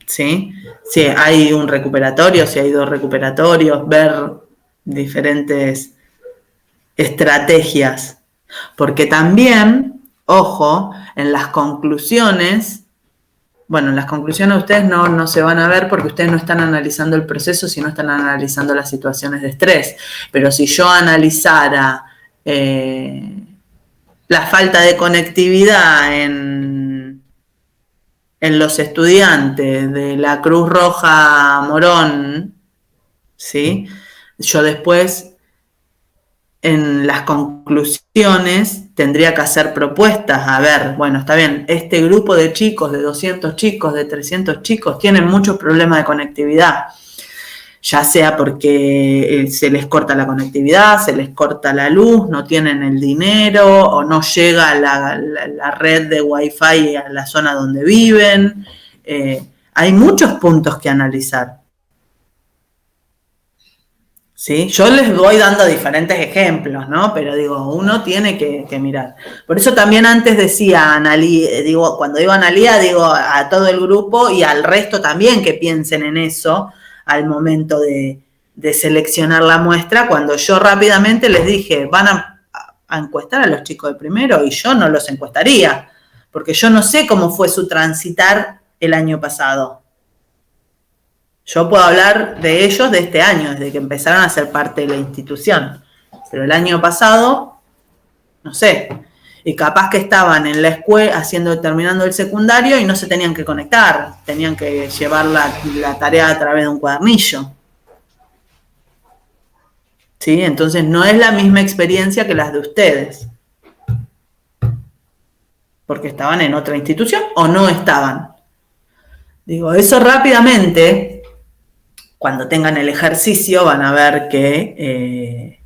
¿Sí? Si hay un recuperatorio, si hay 2 recuperatorios, ver diferentes estrategias. Porque también, ojo, en las conclusiones, bueno, en las conclusiones ustedes no se van a ver porque ustedes no están analizando el proceso, sino están analizando las situaciones de estrés. Pero si yo analizara la falta de conectividad en los estudiantes de la Cruz Roja Morón, ¿sí? Yo después en las conclusiones tendría que hacer propuestas, a ver, bueno, está bien, este grupo de chicos, de 200 chicos, de 300 chicos, tienen muchos problemas de conectividad, ya sea porque se les corta la conectividad, se les corta la luz, no tienen el dinero o no llega la red de Wi-Fi a la zona donde viven. Hay muchos puntos que analizar. ¿Sí? Yo les voy dando diferentes ejemplos, ¿no? Pero digo, uno tiene que mirar. Por eso también antes decía cuando digo Analía, digo a todo el grupo y al resto también que piensen en eso al momento de seleccionar la muestra, cuando yo rápidamente les dije, van a encuestar a los chicos de primero y yo no los encuestaría, porque yo no sé cómo fue su transitar el año pasado. Yo puedo hablar de ellos de este año, desde que empezaron a ser parte de la institución. Pero el año pasado, no sé, y capaz que estaban en la escuela terminando el secundario y no se tenían que conectar, tenían que llevar la tarea a través de un cuadernillo. ¿Sí? Entonces no es la misma experiencia que las de ustedes. Porque estaban en otra institución o no estaban. Digo, eso rápidamente, cuando tengan el ejercicio, van a ver que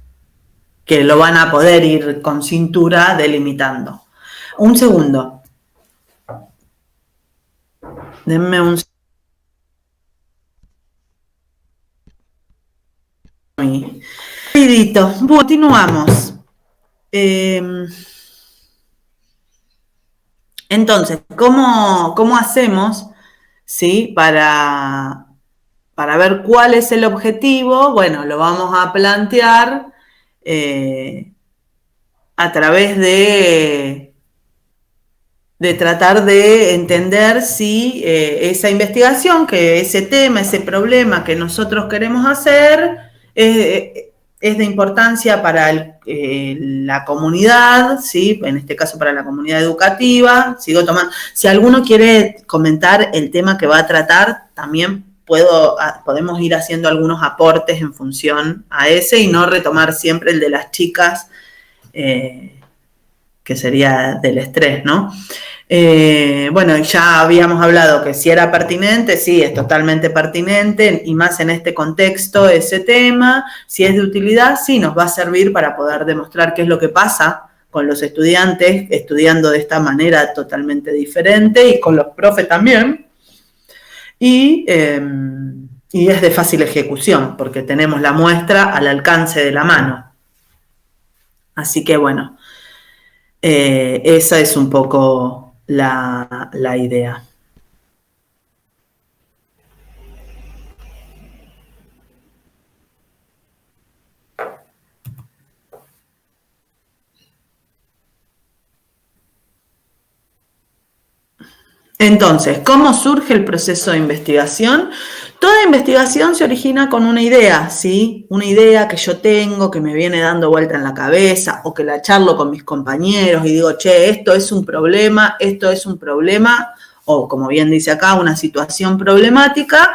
lo van a poder ir con cintura delimitando. Un segundo. Denme un segundo. Rapidito. Continuamos. Entonces, ¿cómo hacemos, ¿sí? Para ver cuál es el objetivo? Bueno, lo vamos a plantear a través de tratar de entender si esa investigación, que ese tema, ese problema que nosotros queremos hacer es de importancia para la comunidad, ¿sí? En este caso para la comunidad educativa. Sigo tomando. Si alguno quiere comentar el tema que va a tratar, también podemos ir haciendo algunos aportes en función a ese y no retomar siempre el de las chicas, que sería del estrés, ¿no? Bueno, ya habíamos hablado que si era pertinente, sí, es totalmente pertinente, y más en este contexto ese tema. Si es de utilidad, sí, nos va a servir para poder demostrar qué es lo que pasa con los estudiantes estudiando de esta manera totalmente diferente, y con los profes también. Y es de fácil ejecución, porque tenemos la muestra al alcance de la mano. Así que bueno, esa es un poco la idea. Entonces, ¿cómo surge el proceso de investigación? Toda investigación se origina con una idea, ¿sí? Una idea que yo tengo, que me viene dando vuelta en la cabeza, o que la charlo con mis compañeros y digo, che, esto es un problema, o como bien dice acá, una situación problemática,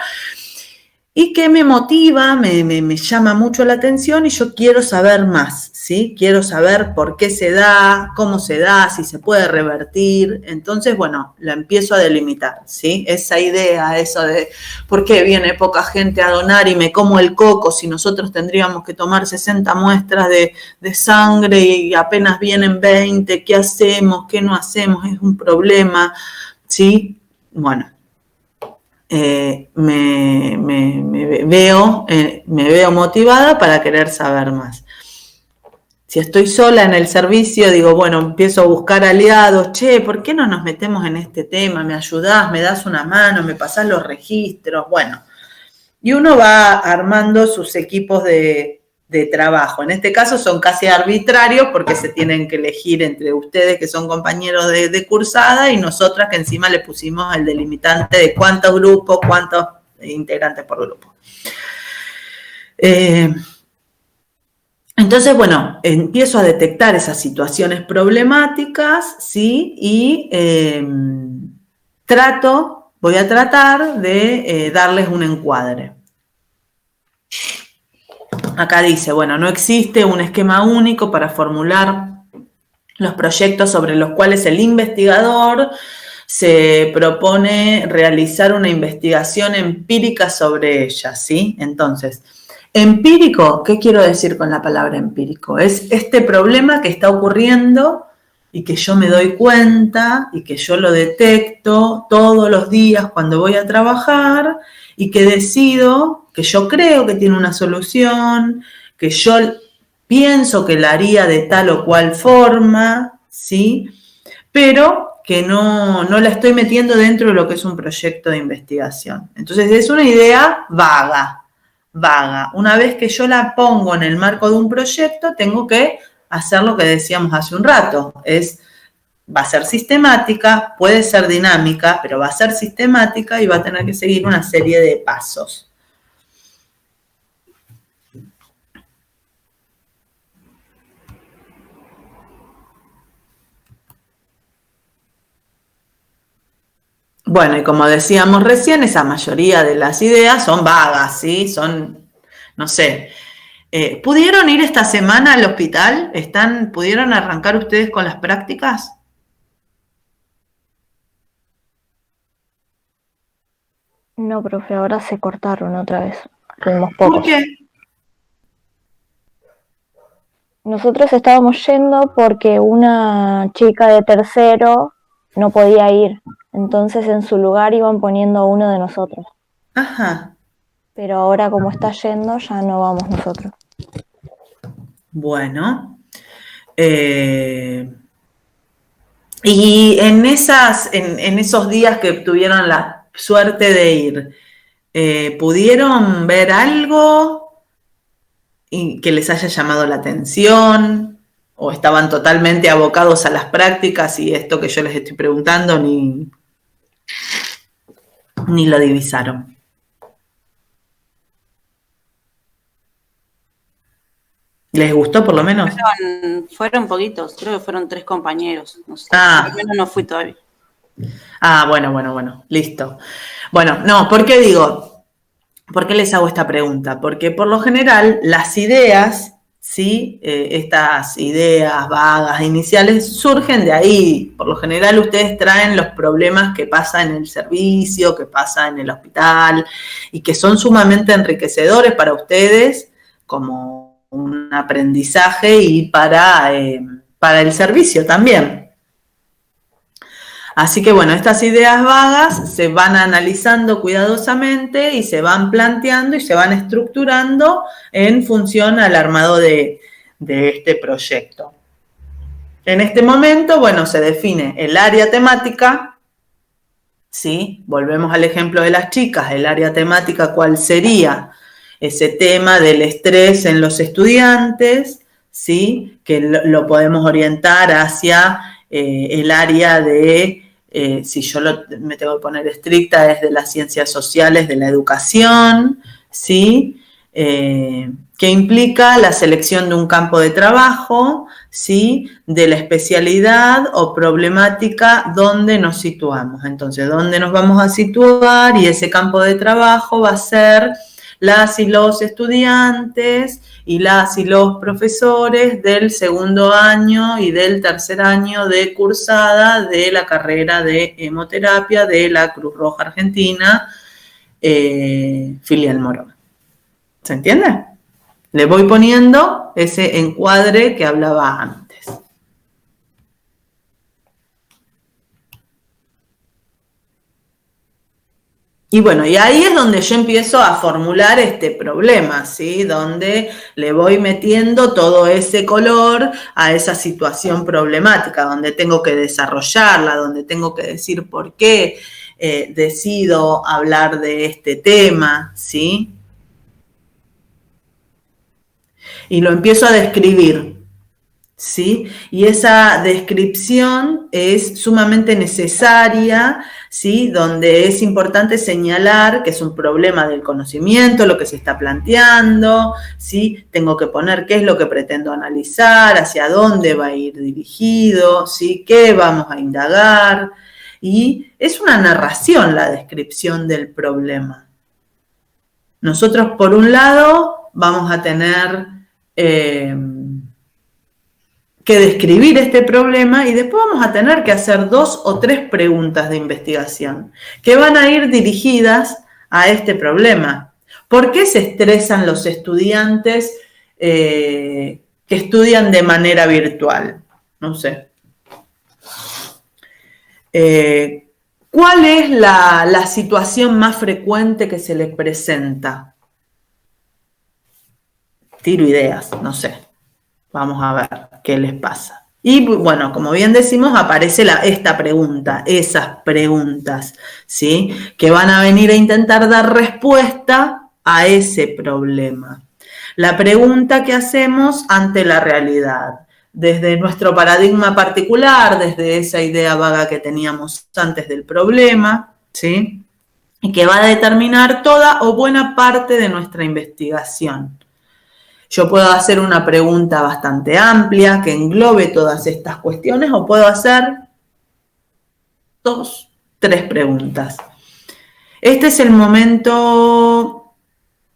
y que me motiva, me llama mucho la atención, y yo quiero saber más, ¿sí? Quiero saber por qué se da, cómo se da, si se puede revertir. Entonces, bueno, la empiezo a delimitar, ¿sí? Esa idea, eso de por qué viene poca gente a donar y me como el coco si nosotros tendríamos que tomar 60 muestras de sangre y apenas vienen 20, ¿qué hacemos? ¿Qué no hacemos? Es un problema, ¿sí? Bueno. Me veo motivada para querer saber más. Si estoy sola en el servicio, digo, bueno, empiezo a buscar aliados. Che, ¿por qué no nos metemos en este tema? ¿Me ayudás? ¿Me das una mano? ¿Me pasás los registros? Bueno, y uno va armando sus equipos de trabajo. En este caso son casi arbitrarios porque se tienen que elegir entre ustedes que son compañeros de cursada y nosotras que encima le pusimos el delimitante de cuántos grupos, cuántos integrantes por grupo. Entonces, bueno, empiezo a detectar esas situaciones problemáticas, ¿sí? Y voy a tratar de darles un encuadre. Acá dice, bueno, no existe un esquema único para formular los proyectos sobre los cuales el investigador se propone realizar una investigación empírica sobre ellas, ¿sí? Entonces, empírico, ¿qué quiero decir con la palabra empírico? Es este problema que está ocurriendo y que yo me doy cuenta y que yo lo detecto todos los días cuando voy a trabajar y que decido que yo creo que tiene una solución, que yo pienso que la haría de tal o cual forma, ¿sí? Pero que no la estoy metiendo dentro de lo que es un proyecto de investigación. Entonces, es una idea vaga. Una vez que yo la pongo en el marco de un proyecto, tengo que hacer lo que decíamos hace un rato, va a ser sistemática, puede ser dinámica, pero va a ser sistemática y va a tener que seguir una serie de pasos. Bueno, y como decíamos recién, esa mayoría de las ideas son vagas, ¿sí? Son, no sé. ¿Pudieron ir esta semana al hospital? ¿Pudieron arrancar ustedes con las prácticas? No, profe, ahora se cortaron otra vez. Fuimos ¿Por pocos. qué? Nosotros estábamos yendo porque una chica de tercero no podía ir. Entonces en su lugar iban poniendo a uno de nosotros. Ajá. Pero ahora como está yendo ya no vamos nosotros. Bueno. Y en esos días que tuvieron la suerte de ir, ¿pudieron ver algo y que les haya llamado la atención? ¿O estaban totalmente abocados a las prácticas y esto que yo les estoy preguntando ni lo divisaron? ¿Les gustó por lo menos? Fueron poquitos, creo que fueron 3 compañeros. No sé, Ah. al menos no fui todavía. Ah, bueno, listo. Bueno, no, ¿por qué digo? ¿Por qué les hago esta pregunta? Porque por lo general las ideas, ¿sí? Estas ideas vagas iniciales surgen de ahí. Por lo general ustedes traen los problemas que pasa en el servicio, que pasa en el hospital y que son sumamente enriquecedores para ustedes como un aprendizaje y para el servicio también. Así que bueno, estas ideas vagas se van analizando cuidadosamente y se van planteando y se van estructurando en función al armado de este proyecto. En este momento, bueno, se define el área temática, ¿sí? Volvemos al ejemplo de las chicas, el área temática, ¿cuál sería? Ese tema del estrés en los estudiantes, ¿sí? Que lo podemos orientar hacia el área de, si yo me tengo que poner estricta, es de las ciencias sociales, de la educación, ¿sí? Que implica la selección de un campo de trabajo, ¿sí? De la especialidad o problemática donde nos situamos. Entonces, ¿dónde nos vamos a situar? Y ese campo de trabajo va a ser las y los estudiantes y las y los profesores del segundo año y del tercer año de cursada de la carrera de hemoterapia de la Cruz Roja Argentina, filial Morón. ¿Se entiende? Le voy poniendo ese encuadre que hablaba antes. Y bueno, y ahí es donde yo empiezo a formular este problema, ¿sí? Donde le voy metiendo todo ese color a esa situación problemática, donde tengo que desarrollarla, donde tengo que decir por qué decido hablar de este tema, ¿sí? Y lo empiezo a describir, ¿sí? Y esa descripción es sumamente necesaria, ¿sí? Donde es importante señalar que es un problema del conocimiento, lo que se está planteando, ¿sí? Tengo que poner qué es lo que pretendo analizar, hacia dónde va a ir dirigido, ¿sí? ¿Qué vamos a indagar? Y es una narración la descripción del problema. Nosotros, por un lado, vamos a tener que describir este problema y después vamos a tener que hacer 2 o 3 preguntas de investigación que van a ir dirigidas a este problema. ¿Por qué se estresan los estudiantes que estudian de manera virtual? No sé. ¿Cuál es la situación más frecuente que se les presenta? Tiro ideas, no sé. Vamos a ver qué les pasa. Y bueno, como bien decimos, aparece esta pregunta, esas preguntas, ¿sí? Que van a venir a intentar dar respuesta a ese problema. La pregunta que hacemos ante la realidad, desde nuestro paradigma particular, desde esa idea vaga que teníamos antes del problema, ¿sí? Y que va a determinar toda o buena parte de nuestra investigación. Yo puedo hacer una pregunta bastante amplia que englobe todas estas cuestiones o puedo hacer 2, 3 preguntas. Este es el momento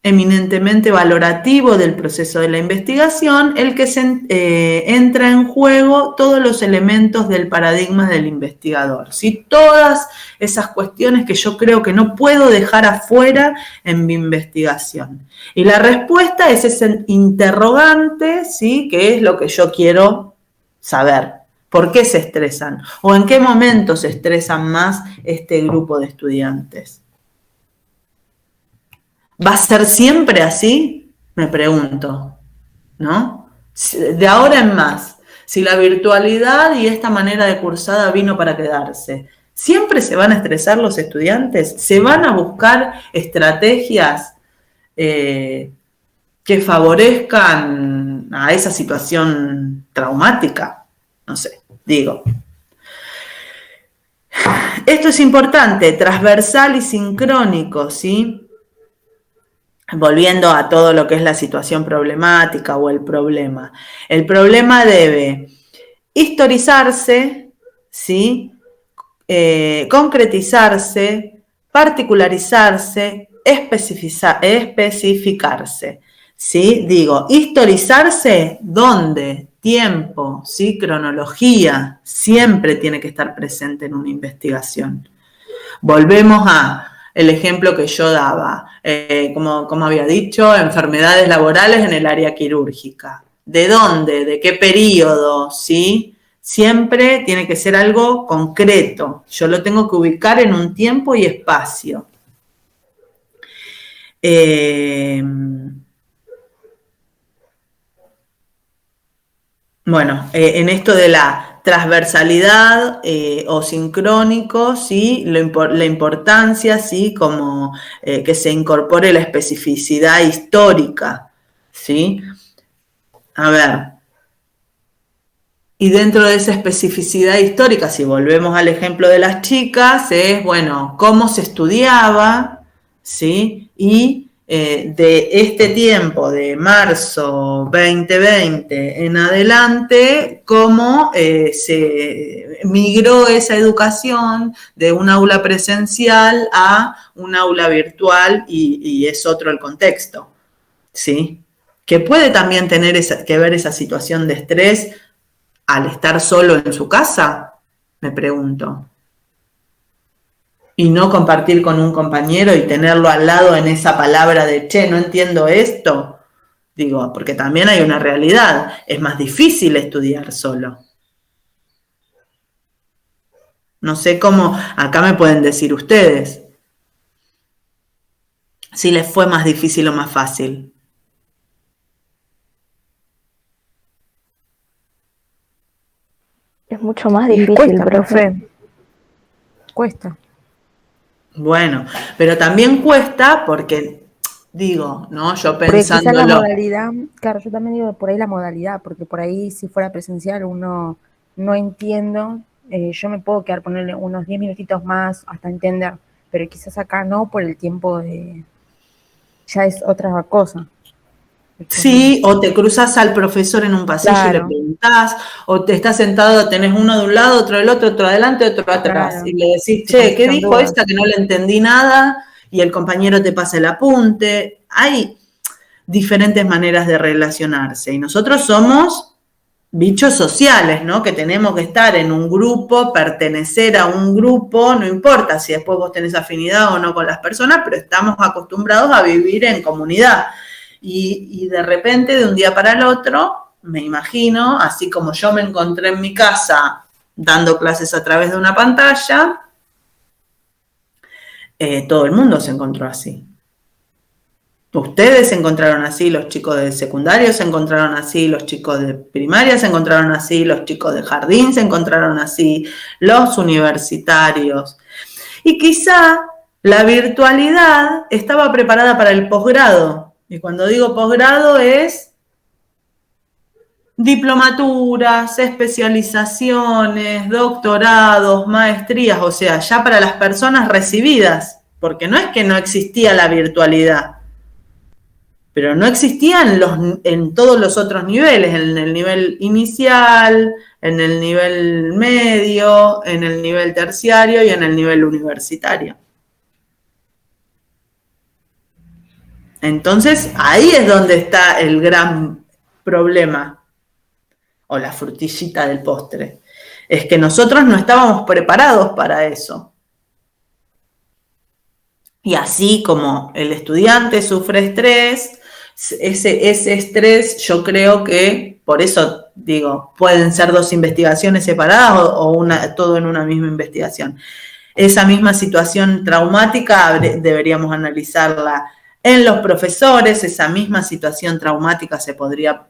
eminentemente valorativo del proceso de la investigación, el que entra en juego todos los elementos del paradigma del investigador, ¿sí? Todas esas cuestiones que yo creo que no puedo dejar afuera en mi investigación. Y la respuesta es ese interrogante, ¿sí? Que es lo que yo quiero saber. ¿Por qué se estresan? ¿O en qué momento se estresan más este grupo de estudiantes? ¿Va a ser siempre así? Me pregunto, ¿no? De ahora en más, si la virtualidad y esta manera de cursada vino para quedarse, ¿siempre se van a estresar los estudiantes? ¿Se van a buscar estrategias que favorezcan a esa situación traumática? No sé, digo. Esto es importante, transversal y sincrónico, ¿sí? Volviendo a todo lo que es la situación problemática o el problema. El problema debe historizarse, ¿sí? Concretizarse, particularizarse, especificarse. ¿Sí? Digo, historizarse, ¿dónde? Tiempo, ¿sí? Cronología, siempre tiene que estar presente en una investigación. Volvemos a el ejemplo que yo daba, como había dicho, enfermedades laborales en el área quirúrgica. ¿De dónde? ¿De qué periodo? ¿Sí? Siempre tiene que ser algo concreto. Yo lo tengo que ubicar en un tiempo y espacio. Bueno, en esto de la transversalidad o sincrónico, ¿sí? La importancia, ¿sí? Como que se incorpore la especificidad histórica, ¿sí? A ver, y dentro de esa especificidad histórica, si volvemos al ejemplo de las chicas, es, bueno, cómo se estudiaba, ¿sí? Y de este tiempo, de marzo 2020 en adelante, cómo se migró esa educación de un aula presencial a un aula virtual y es otro el contexto, ¿sí? Que puede también tener que ver esa situación de estrés al estar solo en su casa, me pregunto. Y no compartir con un compañero y tenerlo al lado en esa palabra de, che, no entiendo esto. Digo, porque también hay una realidad, es más difícil estudiar solo. No sé cómo, acá me pueden decir ustedes, si les fue más difícil o más fácil. Es mucho más difícil, cuesta, profe. Cuesta. Bueno, pero también cuesta porque, digo, ¿no? Yo Porque quizá la pensándolo. modalidad, claro, yo también digo por ahí la modalidad, porque por ahí si fuera presencial uno no entiendo, yo me puedo quedar ponerle unos 10 minutitos más hasta entender, pero quizás acá no por el tiempo ya es otra cosa. Sí, o te cruzas al profesor en un pasillo y le preguntás, o te estás sentado, tenés uno de un lado, otro del otro adelante, otro atrás, Claro. y le decís, che, ¿qué dijo esta que no le entendí nada? Y el compañero te pasa el apunte. Hay diferentes maneras de relacionarse, y nosotros somos bichos sociales, ¿no? Que tenemos que estar en un grupo, pertenecer a un grupo, no importa si después vos tenés afinidad o no con las personas, pero estamos acostumbrados a vivir en comunidad. Y de repente, de un día para el otro, me imagino, así como yo me encontré en mi casa dando clases a través de una pantalla, todo el mundo se encontró así. Ustedes se encontraron así, los chicos de secundario se encontraron así, los chicos de primaria se encontraron así, los chicos de jardín se encontraron así, los universitarios. Y quizá la virtualidad estaba preparada para el posgrado. Y cuando digo posgrado es diplomaturas, especializaciones, doctorados, maestrías, o sea, ya para las personas recibidas, porque no es que no existía la virtualidad. pero no existían en todos los otros niveles, en el nivel inicial, en el nivel medio, en el nivel terciario y en el nivel universitario. Entonces, ahí es donde está el gran problema, o la frutillita del postre. Es que nosotros no estábamos preparados para eso. Y así como el estudiante sufre estrés, ese estrés yo creo que, por eso digo, pueden ser dos investigaciones separadas o todo en una misma investigación. Esa misma situación traumática deberíamos analizarla en los profesores, esa misma situación traumática se podría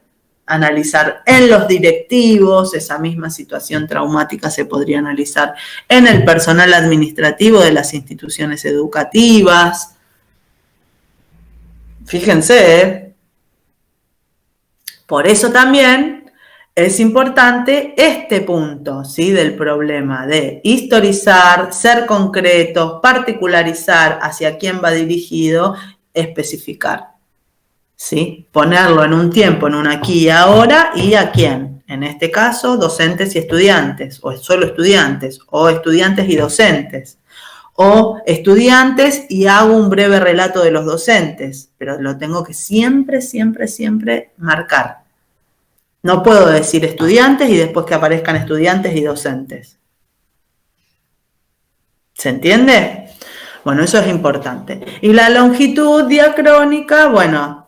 analizar en los directivos, esa misma situación traumática se podría analizar en el personal administrativo de las instituciones educativas. Fíjense, por eso también es importante este punto, ¿sí?, del problema de historizar, ser concretos, particularizar hacia quién va dirigido, especificar, ¿sí? Ponerlo en un tiempo, en un aquí y ahora, y a quién. En este caso, docentes y estudiantes, o solo estudiantes, o estudiantes y docentes, o estudiantes y hago un breve relato de los docentes, pero lo tengo que siempre, siempre, siempre marcar. No puedo decir estudiantes y después que aparezcan estudiantes y docentes. ¿Se entiende? Bueno, eso es importante. Y la longitud diacrónica, bueno,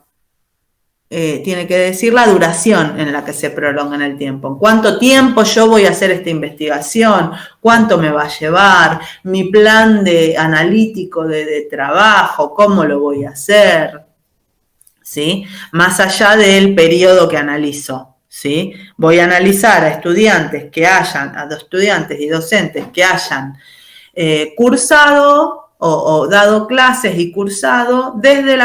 tiene que decir la duración en la que se prolonga en el tiempo. ¿Cuánto tiempo yo voy a hacer esta investigación? ¿Cuánto me va a llevar? Mi plan analítico de trabajo, ¿cómo lo voy a hacer? ¿Sí? Más allá del periodo que analizo, ¿sí? Voy a analizar a estudiantes y docentes que hayan cursado o dado clases y cursado desde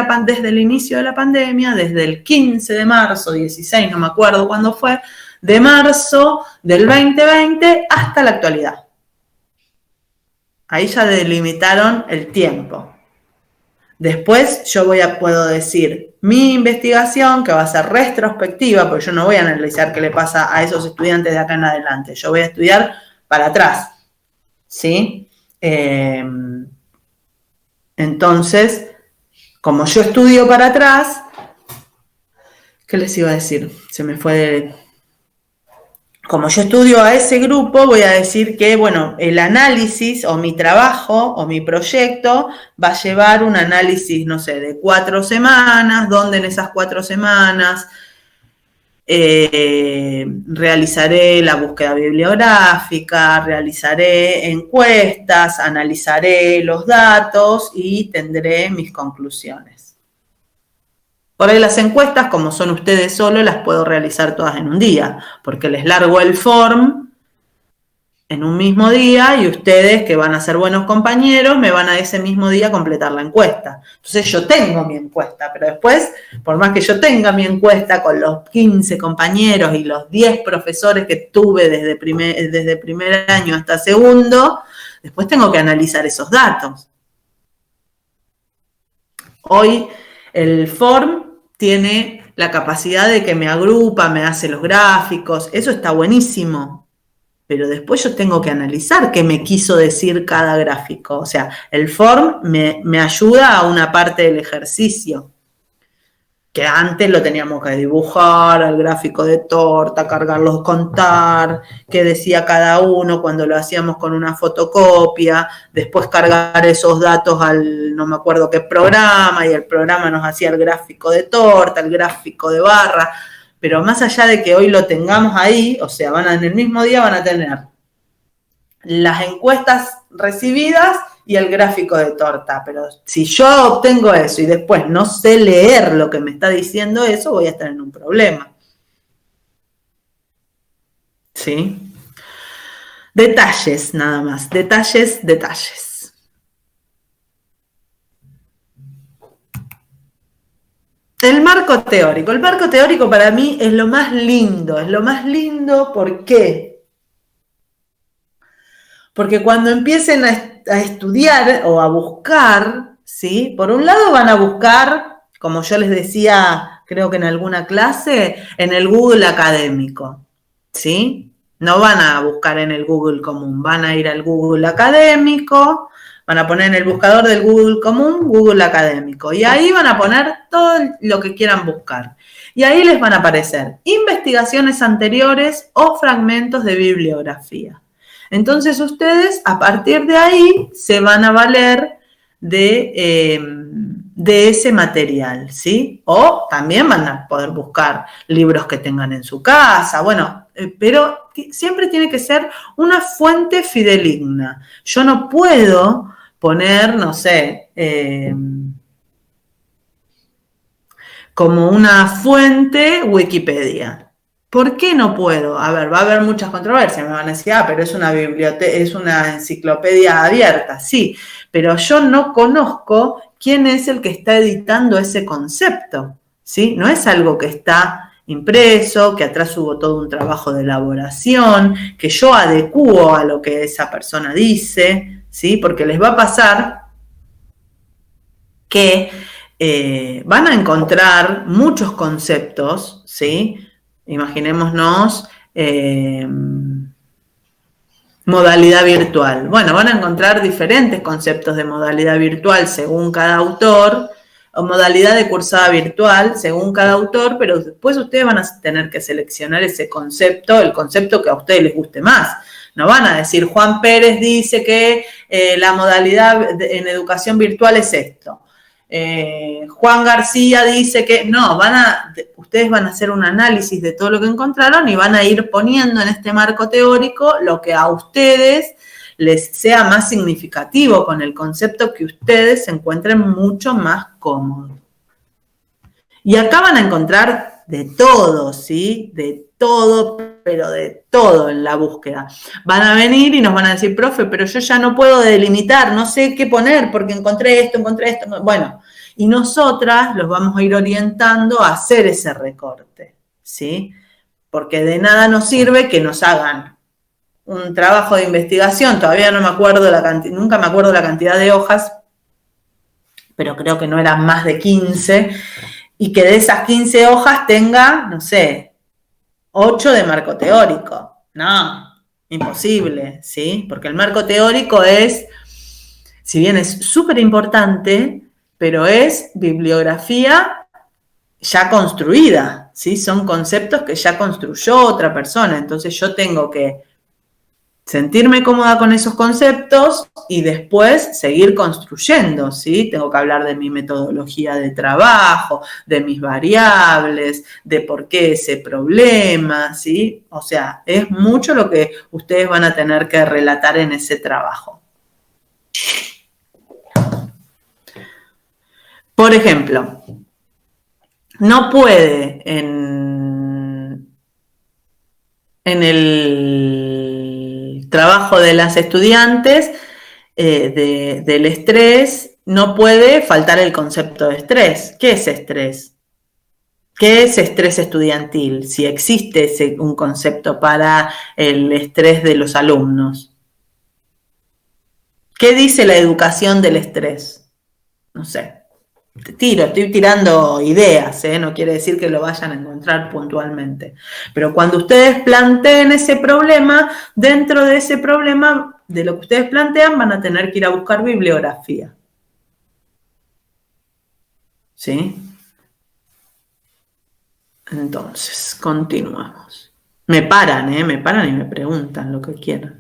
el inicio de la pandemia, desde el 15 de marzo, 16, no me acuerdo cuándo fue, de marzo del 2020 hasta la actualidad. Ahí ya delimitaron el tiempo. Después yo puedo decir mi investigación, que va a ser retrospectiva, porque yo no voy a analizar qué le pasa a esos estudiantes de acá en adelante. Yo voy a estudiar para atrás, ¿sí? Entonces, como yo estudio para atrás, ¿qué les iba a decir? Se me fue Como yo estudio a ese grupo, voy a decir que, bueno, el análisis o mi trabajo o mi proyecto va a llevar un análisis, no sé, de 4 semanas, donde en esas 4 semanas realizaré la búsqueda bibliográfica, realizaré encuestas, analizaré los datos y tendré mis conclusiones. Por ahí las encuestas, como son ustedes solos, las puedo realizar todas en un día, porque les largo el form en un mismo día y ustedes, que van a ser buenos compañeros, me van a ese mismo día completar la encuesta. Entonces yo tengo mi encuesta, pero después, por más que yo tenga mi encuesta con los 15 compañeros y los 10 profesores que tuve desde primer año hasta segundo, después tengo que analizar esos datos. Hoy el form tiene la capacidad de que me agrupa, me hace los gráficos, eso está buenísimo. Pero después yo tengo que analizar qué me quiso decir cada gráfico. O sea, el form me ayuda a una parte del ejercicio, que antes lo teníamos que dibujar, el gráfico de torta, cargarlos, contar, qué decía cada uno cuando lo hacíamos con una fotocopia, después cargar esos datos al no me acuerdo qué programa, y el programa nos hacía el gráfico de torta, el gráfico de barra. Pero más allá de que hoy lo tengamos ahí, o sea, en el mismo día van a tener las encuestas recibidas y el gráfico de torta. Pero si yo obtengo eso y después no sé leer lo que me está diciendo eso, voy a estar en un problema. ¿Sí? Detalles, nada más. Detalles. El marco teórico. El marco teórico para mí es lo más lindo. ¿Por qué? Porque cuando empiecen a estudiar o a buscar, ¿sí? Por un lado van a buscar como yo les decía, creo que en alguna clase, en el Google académico, ¿sí? No van a buscar en el Google común, van a ir al Google académico, van a poner en el buscador del Google común, Google académico, y ahí van a poner todo lo que quieran buscar. Y ahí les van a aparecer investigaciones anteriores o fragmentos de bibliografía. Entonces ustedes, a partir de ahí, se van a valer de ese material, ¿sí? O también van a poder buscar libros que tengan en su casa, bueno, pero siempre tiene que ser una fuente fidedigna. Yo no puedo poner, no sé, como una fuente Wikipedia. ¿Por qué no puedo? A ver, va a haber muchas controversias. Me van a decir, pero es una biblioteca, es una enciclopedia abierta. Sí, pero yo no conozco quién es el que está editando ese concepto, ¿sí? No es algo que está impreso, que atrás hubo todo un trabajo de elaboración, que yo adecuo a lo que esa persona dice, ¿sí? Porque les va a pasar que van a encontrar muchos conceptos, ¿sí? Imaginémonos modalidad virtual. Bueno, van a encontrar diferentes conceptos de modalidad virtual según cada autor, o modalidad de cursada virtual según cada autor, pero después ustedes van a tener que seleccionar ese concepto, el concepto que a ustedes les guste más. No van a decir, Juan Pérez dice que la modalidad en educación virtual es esto. Juan García dice que no, ustedes van a hacer un análisis de todo lo que encontraron y van a ir poniendo en este marco teórico lo que a ustedes les sea más significativo con el concepto que ustedes se encuentren mucho más cómodos. Y acá van a encontrar de todo, ¿sí? De todo, pero de todo en la búsqueda. Van a venir y nos van a decir, profe, pero yo ya no puedo delimitar, no sé qué poner porque encontré esto. Bueno, y nosotras los vamos a ir orientando a hacer ese recorte, ¿sí? Porque de nada nos sirve que nos hagan un trabajo de investigación, todavía no me acuerdo nunca me acuerdo la cantidad de hojas, pero creo que no eran más de 15, y que de esas 15 hojas tenga, no sé, 8 de marco teórico. No, imposible, ¿sí? Porque el marco teórico es, si bien es súper importante, pero es bibliografía ya construida, ¿sí? Son conceptos que ya construyó otra persona, entonces yo tengo que sentirme cómoda con esos conceptos y después seguir construyendo, ¿sí? Tengo que hablar de mi metodología de trabajo, de mis variables, de por qué ese problema, ¿sí? O sea, es mucho lo que ustedes van a tener que relatar en ese trabajo. Por ejemplo, no puede en el trabajo de las estudiantes del estrés, no puede faltar el concepto de estrés. ¿Qué es estrés? ¿Qué es estrés estudiantil? Si existe un concepto para el estrés de los alumnos. ¿Qué dice la educación del estrés? No sé. Estoy tirando ideas, no quiere decir que lo vayan a encontrar puntualmente. Pero cuando ustedes planteen ese problema, dentro de ese problema, de lo que ustedes plantean, van a tener que ir a buscar bibliografía. ¿Sí? Entonces, continuamos. Me paran y me preguntan lo que quieran.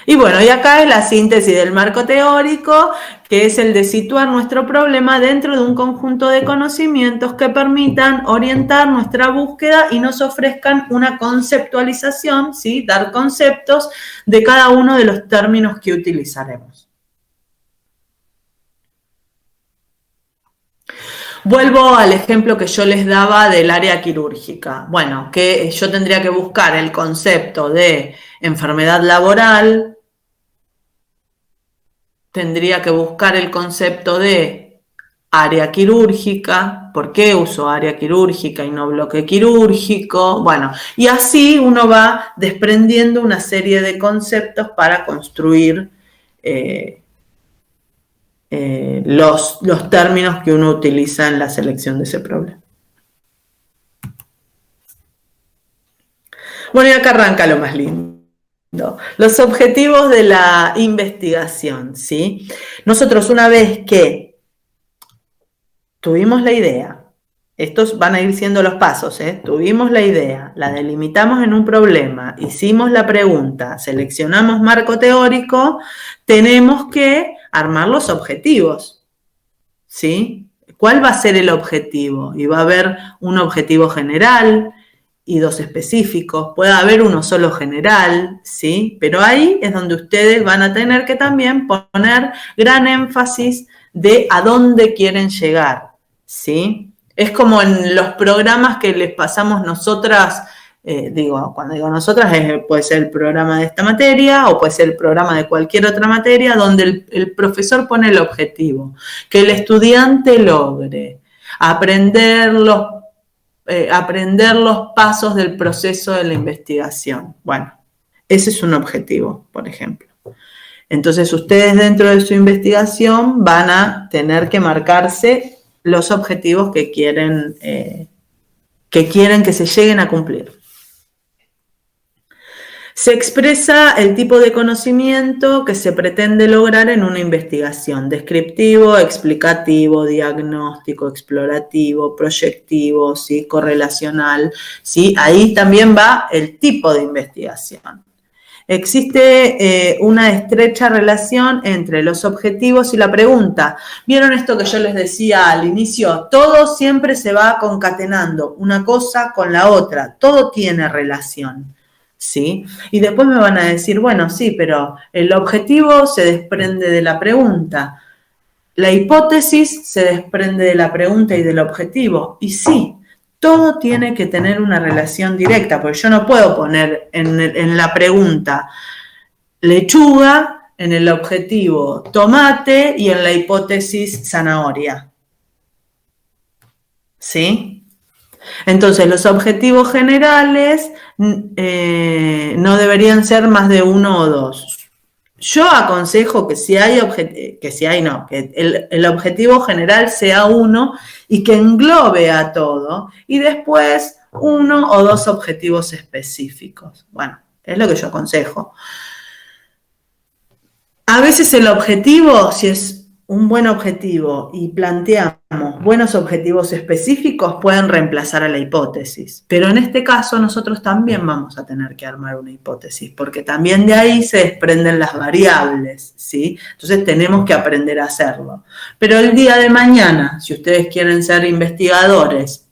Y bueno, y acá es la síntesis del marco teórico, que es el de situar nuestro problema dentro de un conjunto de conocimientos que permitan orientar nuestra búsqueda y nos ofrezcan una conceptualización, ¿sí? Dar conceptos de cada uno de los términos que utilizaremos. Vuelvo al ejemplo que yo les daba del área quirúrgica. Bueno, que yo tendría que buscar el concepto de enfermedad laboral, tendría que buscar el concepto de área quirúrgica, ¿por qué uso área quirúrgica y no bloque quirúrgico? Bueno, y así uno va desprendiendo una serie de conceptos para construir los términos que uno utiliza en la selección de ese problema. Bueno, y acá arranca lo más lindo. Los objetivos de la investigación, ¿sí? Nosotros, una vez que tuvimos la idea, estos van a ir siendo los pasos, tuvimos la idea, la delimitamos en un problema, hicimos la pregunta, seleccionamos marco teórico, tenemos que armar los objetivos, ¿sí? ¿Cuál va a ser el objetivo? Y va a haber un objetivo general y dos específicos, puede haber uno solo general, ¿sí? Pero ahí es donde ustedes van a tener que también poner gran énfasis de a dónde quieren llegar, ¿sí? Es como en los programas que les pasamos nosotras, cuando digo nosotras, puede ser el programa de esta materia o puede ser el programa de cualquier otra materia, donde el profesor pone el objetivo, que el estudiante logre aprender los pasos del proceso de la investigación. Bueno, ese es un objetivo, por ejemplo. Entonces, ustedes dentro de su investigación van a tener que marcarse los objetivos que quieren que se lleguen a cumplir. Se expresa el tipo de conocimiento que se pretende lograr en una investigación: descriptivo, explicativo, diagnóstico, explorativo, proyectivo, ¿sí? Correlacional, ¿sí? Ahí también va el tipo de investigación. Existe una estrecha relación entre los objetivos y la pregunta. ¿Vieron esto que yo les decía al inicio? Todo siempre se va concatenando, una cosa con la otra, todo tiene relación, ¿sí? Y después me van a decir, bueno, sí, pero el objetivo se desprende de la pregunta, la hipótesis se desprende de la pregunta y del objetivo, y sí, todo tiene que tener una relación directa, porque yo no puedo poner en la pregunta lechuga, en el objetivo tomate y en la hipótesis zanahoria. ¿Sí? Entonces, los objetivos generales no deberían ser más de uno o dos. Yo aconsejo que el objetivo general sea uno y que englobe a todo, y después uno o dos objetivos específicos. Bueno, es lo que yo aconsejo. A veces el objetivo, si es un buen objetivo y planteamos buenos objetivos específicos, pueden reemplazar a la hipótesis. Pero en este caso nosotros también vamos a tener que armar una hipótesis, porque también de ahí se desprenden las variables, ¿sí? Entonces tenemos que aprender a hacerlo. Pero el día de mañana, si ustedes quieren ser investigadores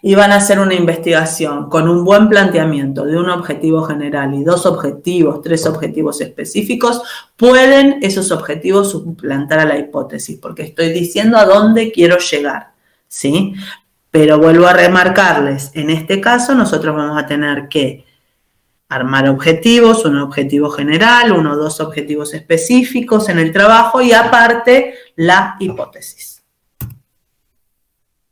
y van a hacer una investigación con un buen planteamiento de un objetivo general y dos objetivos, tres objetivos específicos, pueden esos objetivos suplantar a la hipótesis, porque estoy diciendo a dónde quiero llegar, ¿sí? Pero vuelvo a remarcarles, en este caso nosotros vamos a tener que armar objetivos, un objetivo general, uno o dos objetivos específicos en el trabajo y aparte la hipótesis.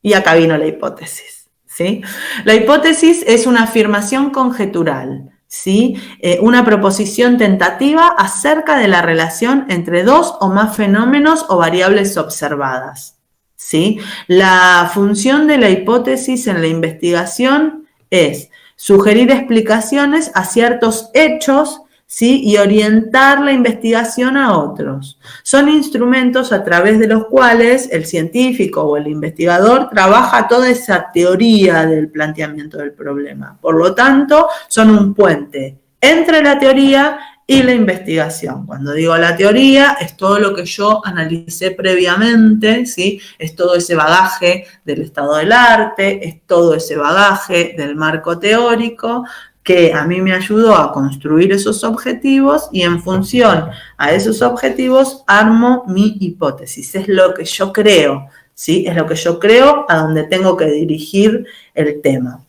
Y acá vino la hipótesis. ¿Sí? La hipótesis es una afirmación conjetural, ¿sí? Una proposición tentativa acerca de la relación entre dos o más fenómenos o variables observadas, ¿sí? La función de la hipótesis en la investigación es sugerir explicaciones a ciertos hechos, ¿sí? Y orientar la investigación a otros. Son instrumentos a través de los cuales el científico o el investigador trabaja toda esa teoría del planteamiento del problema. Por lo tanto, son un puente entre la teoría y la investigación. Cuando digo la teoría, es todo lo que yo analicé previamente, ¿sí? Es todo ese bagaje del estado del arte, es todo ese bagaje del marco teórico, que a mí me ayudó a construir esos objetivos y en función a esos objetivos armo mi hipótesis. Es lo que yo creo, ¿sí? Es lo que yo creo a donde tengo que dirigir el tema.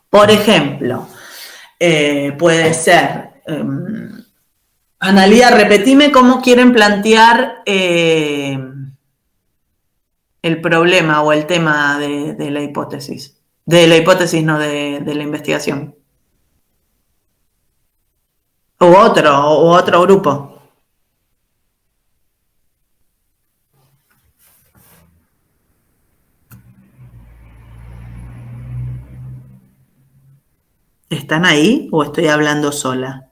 Por ejemplo, puede ser, Analía, repetime cómo quieren plantear el problema o el tema de la hipótesis. De la hipótesis, no de la investigación. U otro grupo. ¿Están ahí o estoy hablando sola?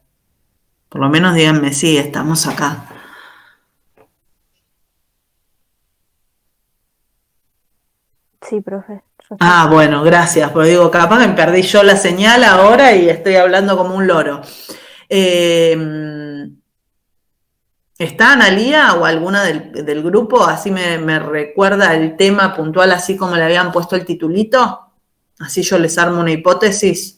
Por lo menos díganme, sí, estamos acá. Sí, profe. Bueno, gracias, porque digo, capaz que perdí yo la señal ahora y estoy hablando como un loro. ¿Está Analía o alguna del grupo? Así me recuerda el tema puntual, así como le habían puesto el titulito. Así yo les armo una hipótesis.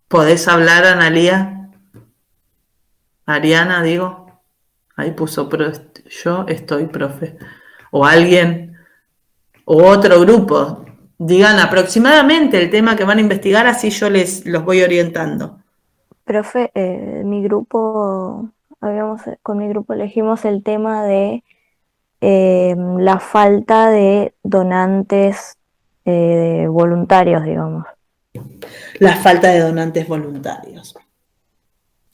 ¿Podés hablar, Analía? Ariana, digo. Ahí puso, yo estoy, profe. O alguien, o otro grupo. Digan aproximadamente el tema que van a investigar, así yo los voy orientando. Profe, con mi grupo elegimos el tema de la falta de donantes voluntarios, digamos. La falta de donantes voluntarios.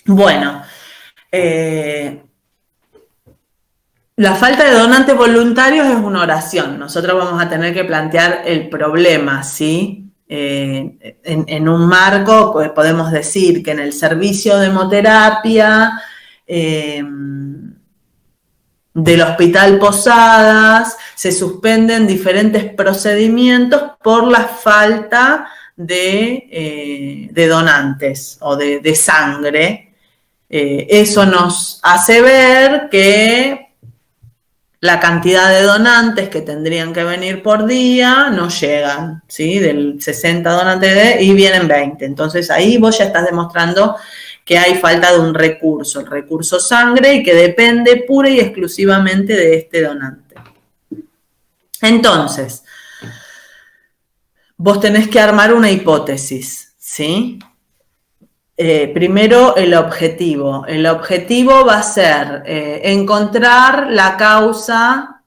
Bueno, la falta de donantes voluntarios es una oración. Nosotros vamos a tener que plantear el problema, ¿sí? En un marco, pues podemos decir que en el servicio de hemoterapia del Hospital Posadas se suspenden diferentes procedimientos por la falta de donantes o de sangre. Eso nos hace ver que la cantidad de donantes que tendrían que venir por día no llegan, ¿sí? Del 60 donantes y vienen 20. Entonces ahí vos ya estás demostrando que hay falta de un recurso, el recurso sangre, y que depende pura y exclusivamente de este donante. Entonces, vos tenés que armar una hipótesis, ¿sí? Primero, el objetivo. El objetivo va a ser encontrar la causa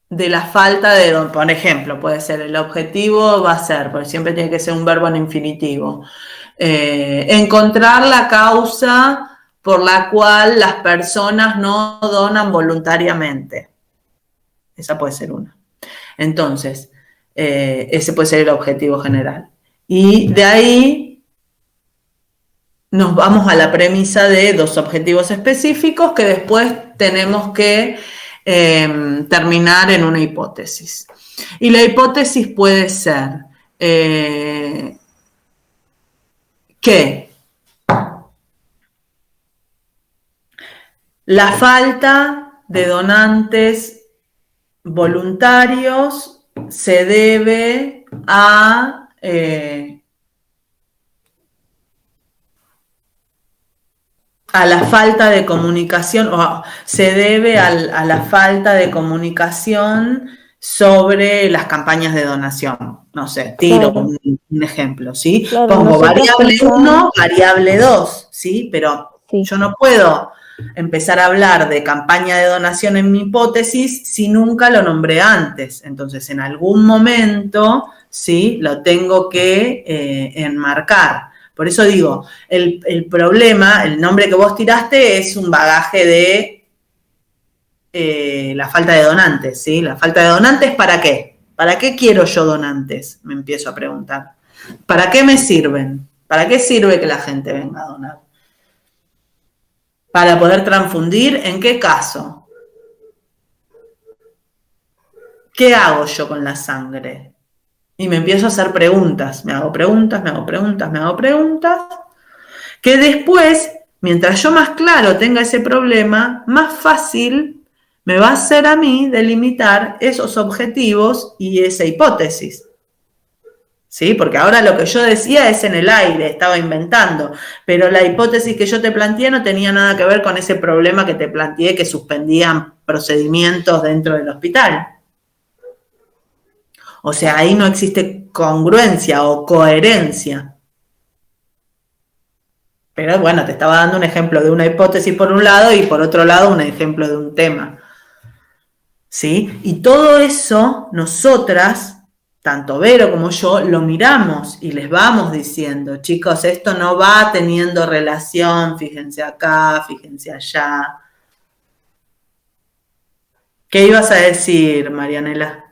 de la falta de, por ejemplo, puede ser, el objetivo va a ser, porque siempre tiene que ser un verbo en infinitivo, encontrar la causa por la cual las personas no donan voluntariamente. Esa puede ser una. Entonces, ese puede ser el objetivo general. Y de ahí nos vamos a la premisa de dos objetivos específicos que después tenemos que terminar en una hipótesis. Y la hipótesis puede ser que la falta de donantes voluntarios se debe a la falta de comunicación, o se debe a la falta de comunicación sobre las campañas de donación. No sé, tiro Claro. un ejemplo, ¿sí? Claro, Pongo nosotros variable pensamos- 1, variable 2, ¿sí? Pero Sí. yo no puedo empezar a hablar de campaña de donación en mi hipótesis si nunca lo nombré antes. Entonces, en algún momento, ¿sí? Lo tengo que enmarcar. Por eso digo, el problema, el nombre que vos tiraste es un bagaje de la falta de donantes, ¿sí? La falta de donantes, ¿para qué? ¿Para qué quiero yo donantes? Me empiezo a preguntar. ¿Para qué me sirven? ¿Para qué sirve que la gente venga a donar? ¿Para poder transfundir? ¿En qué caso? ¿Qué hago yo con la sangre? Y me empiezo a hacer preguntas. Me hago preguntas, que después, mientras yo más claro tenga ese problema, más fácil me va a ser a mí delimitar esos objetivos y esa hipótesis. ¿Sí? Porque ahora lo que yo decía es en el aire, estaba inventando, pero la hipótesis que yo te planteé no tenía nada que ver con ese problema que te planteé, que suspendían procedimientos dentro del hospital. O sea, ahí no existe congruencia o coherencia. Pero bueno, te estaba dando un ejemplo de una hipótesis por un lado y por otro lado un ejemplo de un tema. ¿Sí? Y todo eso, nosotras, tanto Vero como yo lo miramos y les vamos diciendo, chicos, esto no va teniendo relación, fíjense acá, fíjense allá. ¿Qué ibas a decir, Marianela?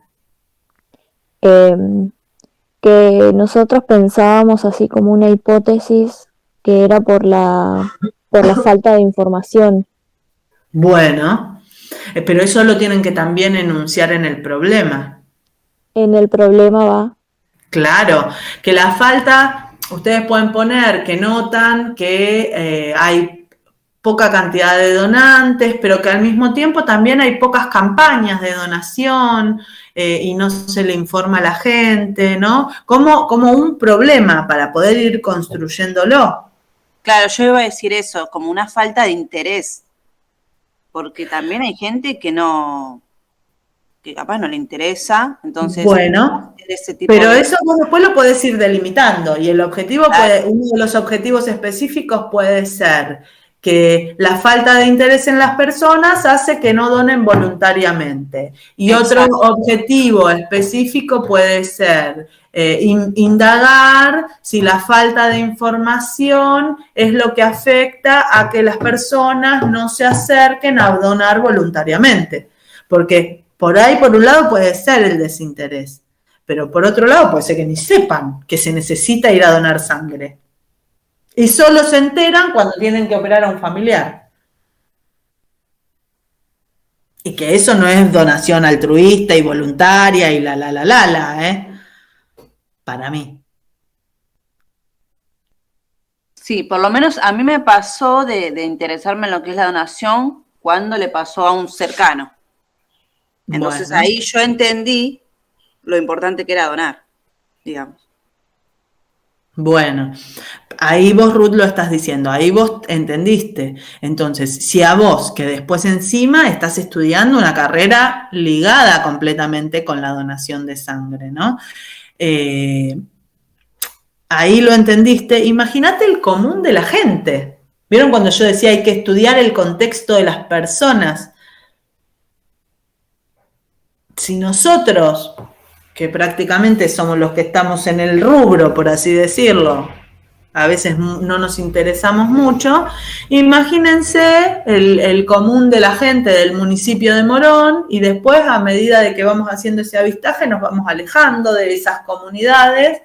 Que nosotros pensábamos así como una hipótesis que era por la falta de información. Bueno, pero eso lo tienen que también enunciar en el problema. En el problema va, Claro, que la falta, ustedes pueden poner que notan que hay poca cantidad de donantes, pero que al mismo tiempo también hay pocas campañas de donación y no se le informa a la gente, ¿no? Como un problema para poder ir construyéndolo. Claro, yo iba a decir eso, como una falta de interés, porque también hay gente que capaz no le interesa, entonces Bueno, ese tipo pero de... eso vos después lo podés ir delimitando y el objetivo uno de los objetivos específicos puede ser que la falta de interés en las personas hace que no donen voluntariamente. Y otro objetivo específico puede ser indagar si la falta de información es lo que afecta a que las personas no se acerquen a donar voluntariamente. Porque por ahí, por un lado, puede ser el desinterés, pero por otro lado puede ser que ni sepan que se necesita ir a donar sangre. Y solo se enteran cuando tienen que operar a un familiar. Y que eso no es donación altruista y voluntaria y ¿eh? Para mí. Sí, por lo menos a mí me pasó de interesarme en lo que es la donación cuando le pasó a un cercano. Entonces Bueno. ahí yo entendí lo importante que era donar, digamos. Bueno, ahí vos, Ruth, lo estás diciendo, ahí vos entendiste. Entonces, si a vos, que después encima estás estudiando una carrera ligada completamente con la donación de sangre, ¿no? Ahí lo entendiste. Imagínate el común de la gente. ¿Vieron cuando yo decía hay que estudiar el contexto de las personas? Si nosotros, que prácticamente somos los que estamos en el rubro, por así decirlo, a veces no nos interesamos mucho, imagínense el común de la gente del municipio de Morón y después a medida de que vamos haciendo ese avistaje nos vamos alejando de esas comunidades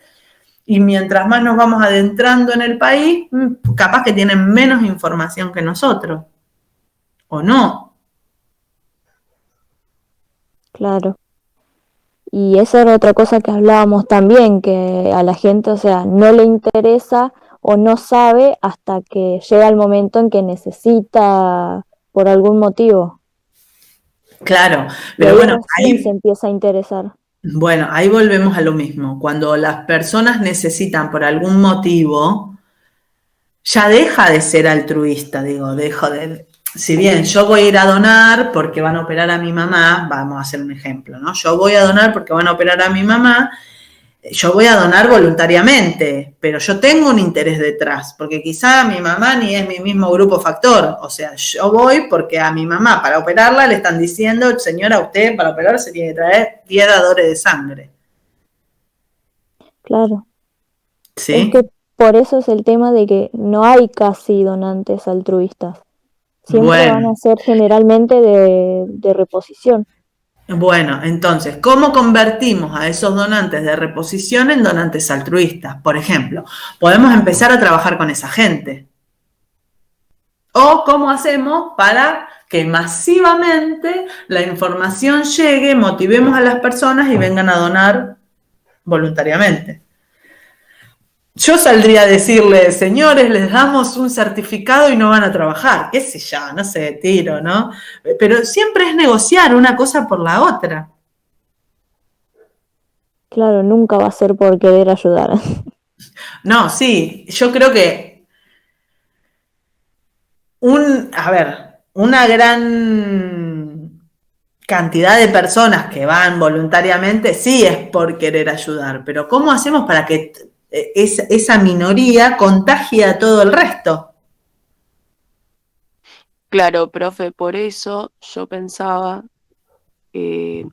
y mientras más nos vamos adentrando en el país, capaz que tienen menos información que nosotros, ¿o no? claro. Y esa era otra cosa que hablábamos también, que a la gente, o sea, no le interesa o no sabe hasta que llega el momento en que necesita por algún motivo. Claro, Y pero ahí bueno, recién se empieza a interesar. bueno, ahí volvemos a lo mismo. Cuando las personas necesitan por algún motivo, ya deja de ser altruista, digo, si bien yo voy a ir a donar porque van a operar a mi mamá, vamos a hacer un ejemplo, ¿no? Yo voy a donar porque van a operar a mi mamá, yo voy a donar voluntariamente, pero yo tengo un interés detrás, porque quizá mi mamá ni es mi mismo grupo factor, o sea, yo voy porque a mi mamá para operarla le están diciendo, señora, usted para operar se tiene que traer 10 dadores de sangre. Claro. ¿Sí? Es que por eso es el tema de que no hay casi donantes altruistas. Siempre van a ser generalmente de reposición. Bueno, entonces, ¿cómo convertimos a esos donantes de reposición en donantes altruistas? Por ejemplo, podemos empezar a trabajar con esa gente. ¿O cómo hacemos para que masivamente la información llegue, motivemos a las personas y vengan a donar voluntariamente? Yo saldría a decirle, señores, les damos un certificado y no van a trabajar, qué sé yo, no sé, tiro, ¿no? Pero siempre es negociar una cosa por la otra. Claro, nunca va a ser por querer ayudar. No, sí, yo creo que una gran cantidad de personas que van voluntariamente sí es por querer ayudar, pero ¿cómo hacemos para que esa minoría contagie a todo el resto? Claro, profe, por eso yo pensaba que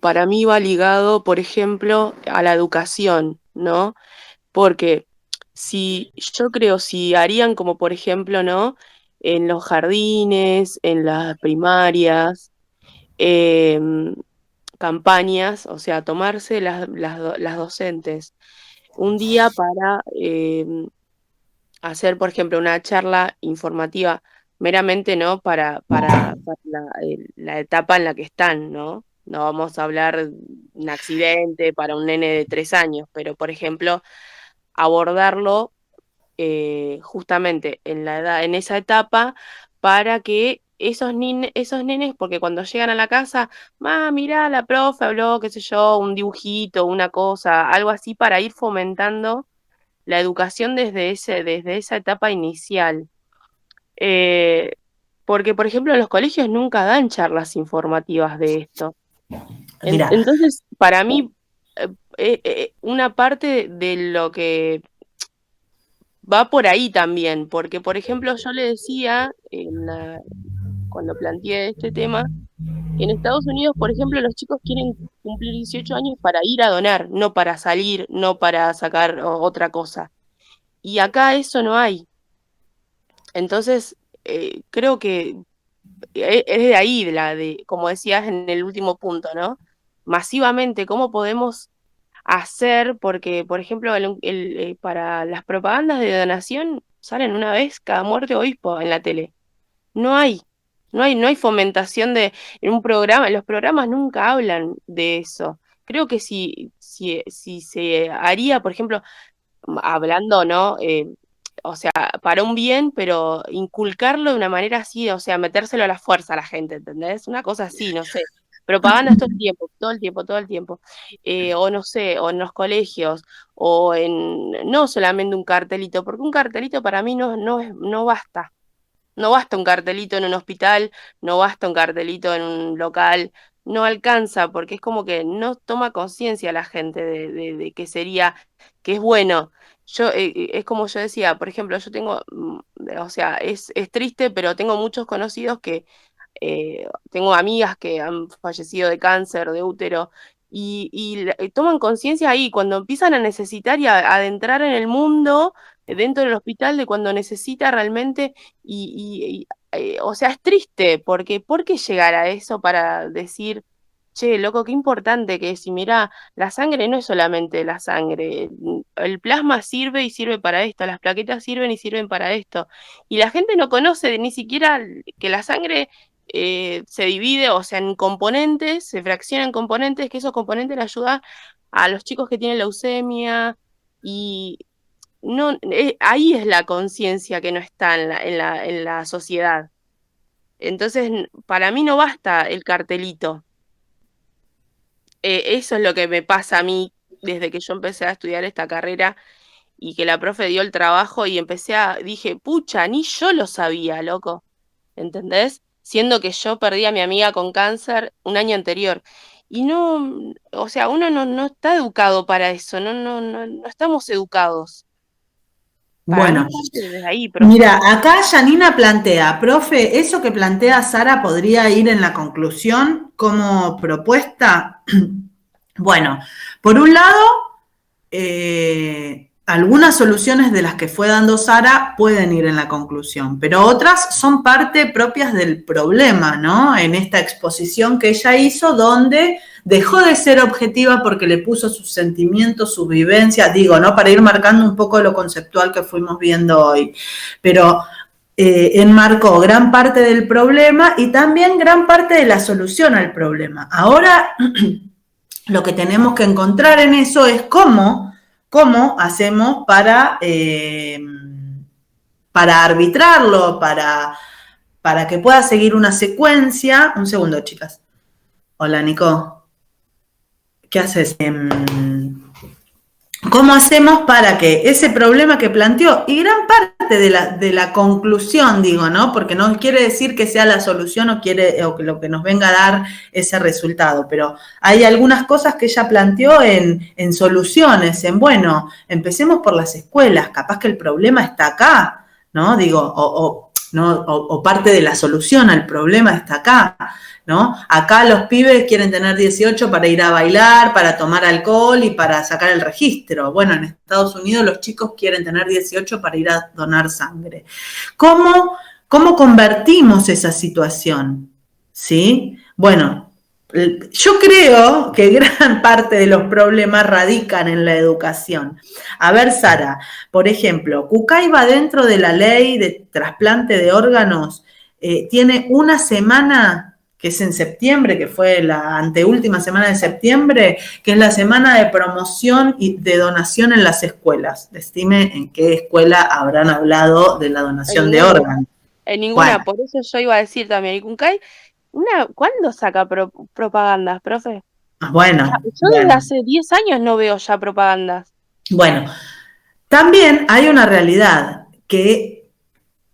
para mí va ligado, por ejemplo, a la educación, ¿no? Porque si harían como, por ejemplo, ¿no? En los jardines, en las primarias, campañas, o sea, tomarse las docentes un día para hacer, por ejemplo, una charla informativa meramente, ¿no? Para la etapa en la que están, ¿no? No vamos a hablar de un accidente para un nene de 3 años, pero, por ejemplo, abordarlo justamente en la edad, en esa etapa, para que esos nenes, porque cuando llegan a la casa, mirá, la profe habló, qué sé yo, un dibujito, una cosa, algo así, para ir fomentando la educación desde esa etapa inicial. Eh, Porque, por ejemplo, los colegios nunca dan charlas informativas de esto. Mira, Entonces, para mí, una parte de lo que va por ahí también, porque, por ejemplo, yo le decía, cuando planteé este tema, que en Estados Unidos, por ejemplo, los chicos quieren cumplir 18 años para ir a donar, no para salir, no para sacar otra cosa. Y acá eso no hay. Entonces, creo que es de ahí, como decías en el último punto, ¿no? Masivamente, ¿cómo podemos hacer? Porque, por ejemplo, para las propagandas de donación salen una vez cada muerte o obispo en la tele. No hay, no hay fomentación en un programa, los programas nunca hablan de eso. Creo que si se haría, por ejemplo, hablando, ¿no? O sea, para un bien, pero inculcarlo de una manera así, o sea, metérselo a la fuerza a la gente, ¿entendés? Una cosa así, no sé. Propagandas todo el tiempo, todo el tiempo, todo el tiempo. O no sé, o en los colegios, no solamente un cartelito, porque un cartelito para mí no basta. No basta un cartelito en un hospital, no basta un cartelito en un local, no alcanza, porque es como que no toma conciencia la gente de que sería, que es bueno. Es como yo decía, por ejemplo, yo tengo, o sea, es triste, pero tengo muchos conocidos tengo amigas que han fallecido de cáncer, de útero, y toman conciencia ahí, cuando empiezan a necesitar y a adentrar en el mundo, dentro del hospital, de cuando necesita realmente, o sea, es triste, porque ¿por qué llegar a eso para decir, che, loco, qué importante que es? Y mira, la sangre no es solamente la sangre, el plasma sirve y sirve para esto, las plaquetas sirven y sirven para esto, y la gente no conoce ni siquiera que la sangre se divide, o sea, en componentes, se fracciona en componentes, que esos componentes le ayudan a los chicos que tienen leucemia, y no, ahí es la conciencia que no está en la sociedad. Entonces, para mí no basta el cartelito. Eso es lo que me pasa a mí desde que yo empecé a estudiar esta carrera y que la profe dio el trabajo y dije, pucha, ni yo lo sabía, loco. ¿Entendés? Siendo que yo perdí a mi amiga con cáncer un año anterior. Y no, o sea, uno no está educado para eso, no estamos educados. Para mí bueno, parte desde ahí, profe. mira, acá Janina plantea, profe, eso que plantea Sara podría ir en la conclusión como propuesta. Bueno, por un lado, algunas soluciones de las que fue dando Sara pueden ir en la conclusión, pero otras son parte propias del problema, ¿no? En esta exposición que ella hizo, donde dejó de ser objetiva porque le puso sus sentimientos, sus vivencias, digo, ¿no? Para ir marcando un poco lo conceptual que fuimos viendo hoy, pero enmarcó gran parte del problema y también gran parte de la solución al problema. Ahora, lo que tenemos que encontrar en eso es cómo hacemos para arbitrarlo, para que pueda seguir una secuencia. Un segundo, chicas. Hola, Nico. ¿Qué haces? ¿Cómo hacemos para que ese problema que planteó, y gran parte de la conclusión, digo, ¿no? Porque no quiere decir que sea la solución o que lo que nos venga a dar ese resultado, pero hay algunas cosas que ella planteó en soluciones, bueno, empecemos por las escuelas, capaz que el problema está acá, ¿no? Digo, ¿no? O parte de la solución al problema está acá, ¿no? Acá los pibes quieren tener 18 para ir a bailar, para tomar alcohol y para sacar el registro. Bueno, en Estados Unidos los chicos quieren tener 18 para ir a donar sangre. ¿Cómo convertimos esa situación? ¿Sí? Bueno, yo creo que gran parte de los problemas radican en la educación. A ver, Sara, por ejemplo, Cucaiba dentro de la ley de trasplante de órganos tiene una semana, que es en septiembre, que fue la anteúltima semana de septiembre, que es la semana de promoción y de donación en las escuelas. Decime en qué escuela habrán hablado de la donación de órganos. En ninguna, Bueno. por eso yo iba a decir también, y Kuncay, ¿cuándo saca propagandas, profe? Bueno. Yo desde hace 10 años no veo ya propagandas. Bueno, también hay una realidad, que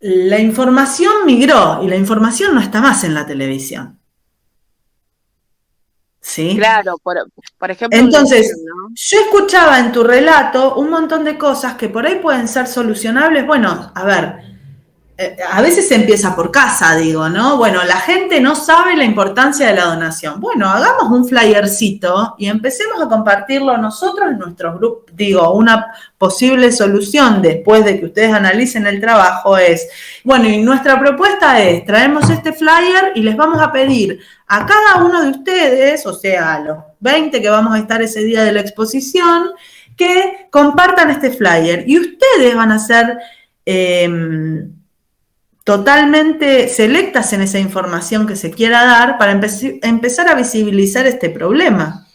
la información migró y la información no está más en la televisión. ¿Sí? Claro, por ejemplo. Entonces, yo escuchaba en tu relato un montón de cosas que por ahí pueden ser solucionables. Bueno, a ver, a veces se empieza por casa, digo, ¿no? Bueno, la gente no sabe la importancia de la donación. Bueno, hagamos un flyercito y empecemos a compartirlo nosotros en nuestros grupos. Digo, una posible solución después de que ustedes analicen el trabajo es, bueno, y nuestra propuesta es, traemos este flyer y les vamos a pedir a cada uno de ustedes, o sea, a los 20 que vamos a estar ese día de la exposición, que compartan este flyer. Y ustedes van a ser totalmente selectas en esa información que se quiera dar para empezar a visibilizar este problema.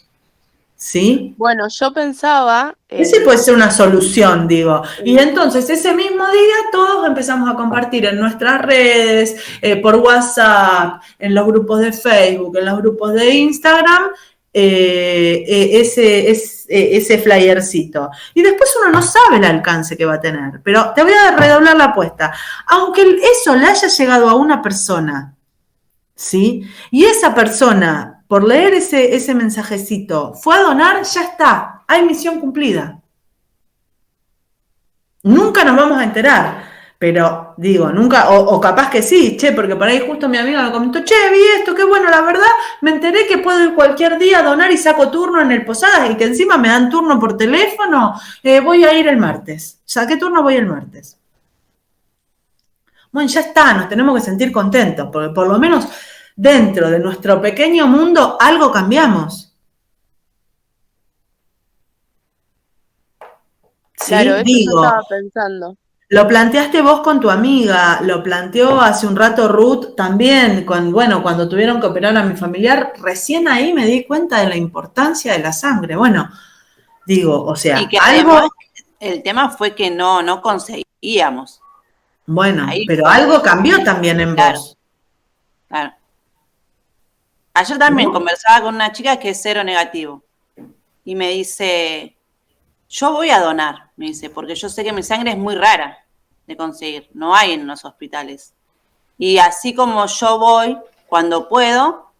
¿Sí? Bueno, yo pensaba... Ese puede ser una solución, digo. Y entonces ese mismo día todos empezamos a compartir en nuestras redes, por WhatsApp, en los grupos de Facebook, en los grupos de Instagram, ese flyercito. Y después uno no sabe el alcance que va a tener. Pero te voy a redoblar la apuesta. Aunque eso le haya llegado a una persona, ¿sí? Y esa persona, por leer ese mensajecito, fue a donar, ya está. Hay misión cumplida. Nunca nos vamos a enterar. Pero, digo, nunca, o capaz que sí, porque por ahí justo mi amiga me comentó, vi esto, qué bueno, la verdad, me enteré que puedo ir cualquier día a donar y saco turno en el Posadas y que encima me dan turno por teléfono, voy a ir el martes. ¿Saqué turno? Voy el martes. Bueno, ya está, nos tenemos que sentir contentos, porque por lo menos dentro de nuestro pequeño mundo algo cambiamos. Claro, ¿sí? eso yo estaba pensando. Lo planteaste vos con tu amiga, lo planteó hace un rato Ruth también, cuando tuvieron que operar a mi familiar, recién ahí me di cuenta de la importancia de la sangre. Bueno, digo, o sea, y que además el tema fue que no conseguíamos. Bueno, ahí pero algo cambió también en vos. Claro. Ayer también conversaba con una chica que es cero negativo y me dice, yo voy a donar, me dice, porque yo sé que mi sangre es muy rara de conseguir, no hay en los hospitales. Y así como yo voy cuando puedo,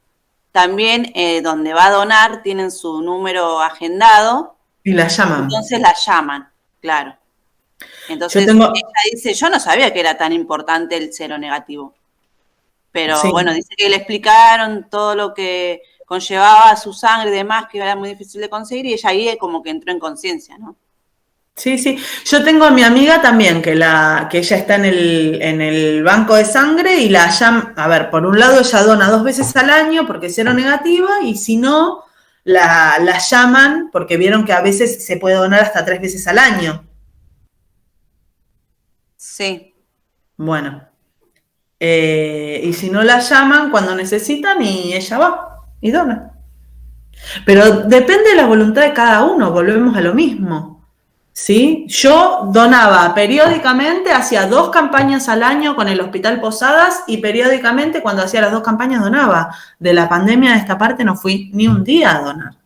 también donde va a donar tienen su número agendado. Y la llaman. Entonces la llaman, claro. Entonces ella dice, yo no sabía que era tan importante el cero negativo. Pero bueno, dice que le explicaron todo lo que conllevaba su sangre y demás, que era muy difícil de conseguir, y ella ahí como que entró en conciencia, ¿no? Sí, sí. Yo tengo a mi amiga también, que ella está en el banco de sangre y la llama, a ver, por un lado ella dona 2 veces al año porque es cero negativa, y si no, la llaman porque vieron que a veces se puede donar hasta 3 veces al año. Sí. Bueno. Y si no la llaman cuando necesitan y ella va y dona. Pero depende de la voluntad de cada uno, volvemos a lo mismo. ¿Sí? Yo donaba periódicamente, hacía 2 campañas al año con el Hospital Posadas y periódicamente cuando hacía las 2 campañas donaba. De la pandemia de esta parte no fui ni un día a donar.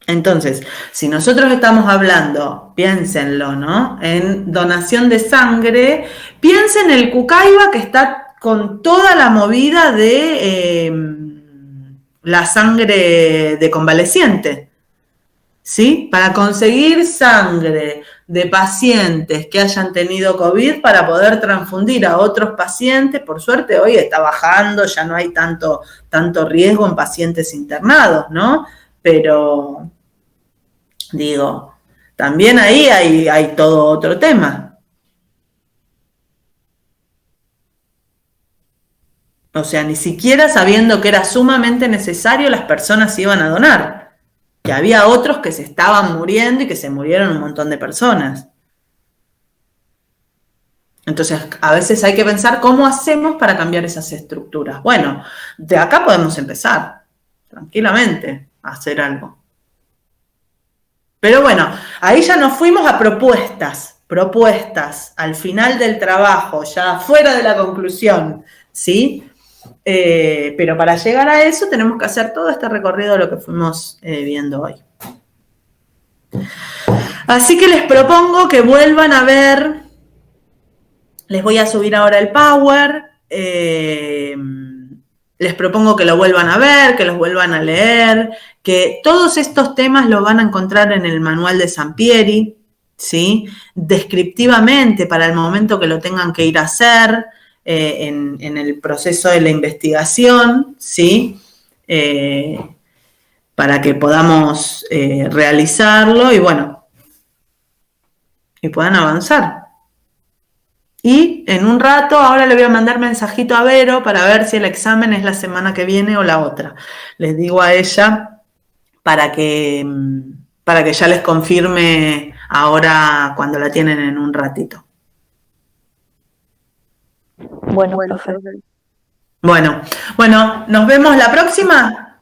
Entonces, si nosotros estamos hablando, piénsenlo, ¿no? En donación de sangre, piensen en el Cucaiba que está con toda la movida de la sangre de convaleciente, ¿sí? Para conseguir sangre de pacientes que hayan tenido COVID para poder transfundir a otros pacientes. Por suerte hoy está bajando, ya no hay tanto riesgo en pacientes internados, ¿no? Pero, digo, también ahí hay todo otro tema. O sea, ni siquiera sabiendo que era sumamente necesario, las personas iban a donar. Que había otros que se estaban muriendo y que se murieron un montón de personas. Entonces, a veces hay que pensar cómo hacemos para cambiar esas estructuras. Bueno, de acá podemos empezar, tranquilamente, a hacer algo. Pero bueno, ahí ya nos fuimos a propuestas, al final del trabajo, ya fuera de la conclusión, ¿sí? Pero para llegar a eso tenemos que hacer todo este recorrido de lo que fuimos viendo hoy. Así que les propongo que vuelvan a ver, les voy a subir ahora el Power, les propongo que lo vuelvan a ver, que los vuelvan a leer, que todos estos temas los van a encontrar en el manual de Sampieri, ¿sí? Descriptivamente para el momento que lo tengan que ir a hacer, en el proceso de la investigación, ¿sí? Para que podamos realizarlo y bueno, y puedan avanzar. Y en un rato, ahora le voy a mandar mensajito a Vero para ver si el examen es la semana que viene o la otra. Les digo a ella para que ya les confirme ahora cuando la tienen en un ratito. Bueno, profe. Bueno, nos vemos la próxima,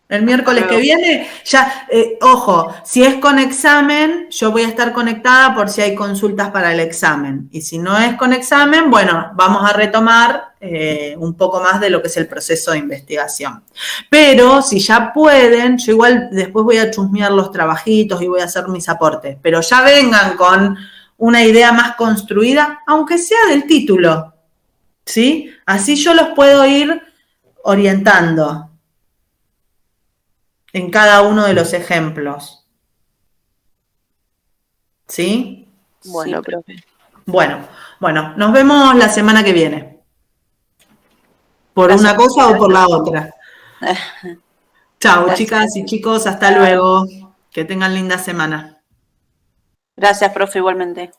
el miércoles que viene. Ya, ojo, si es con examen, yo voy a estar conectada por si hay consultas para el examen. Y si no es con examen, bueno, vamos a retomar un poco más de lo que es el proceso de investigación. Pero si ya pueden, yo igual después voy a chusmear los trabajitos y voy a hacer mis aportes. Pero ya vengan con una idea más construida, aunque sea del título. ¿Sí? Así yo los puedo ir orientando en cada uno de los ejemplos. ¿Sí? Bueno, Sí, profe. Bueno, nos vemos la semana que viene. ¿Por Gracias. una cosa o por la otra? Chao, Gracias. chicas y chicos, hasta luego. Que tengan linda semana. Gracias, profe, igualmente.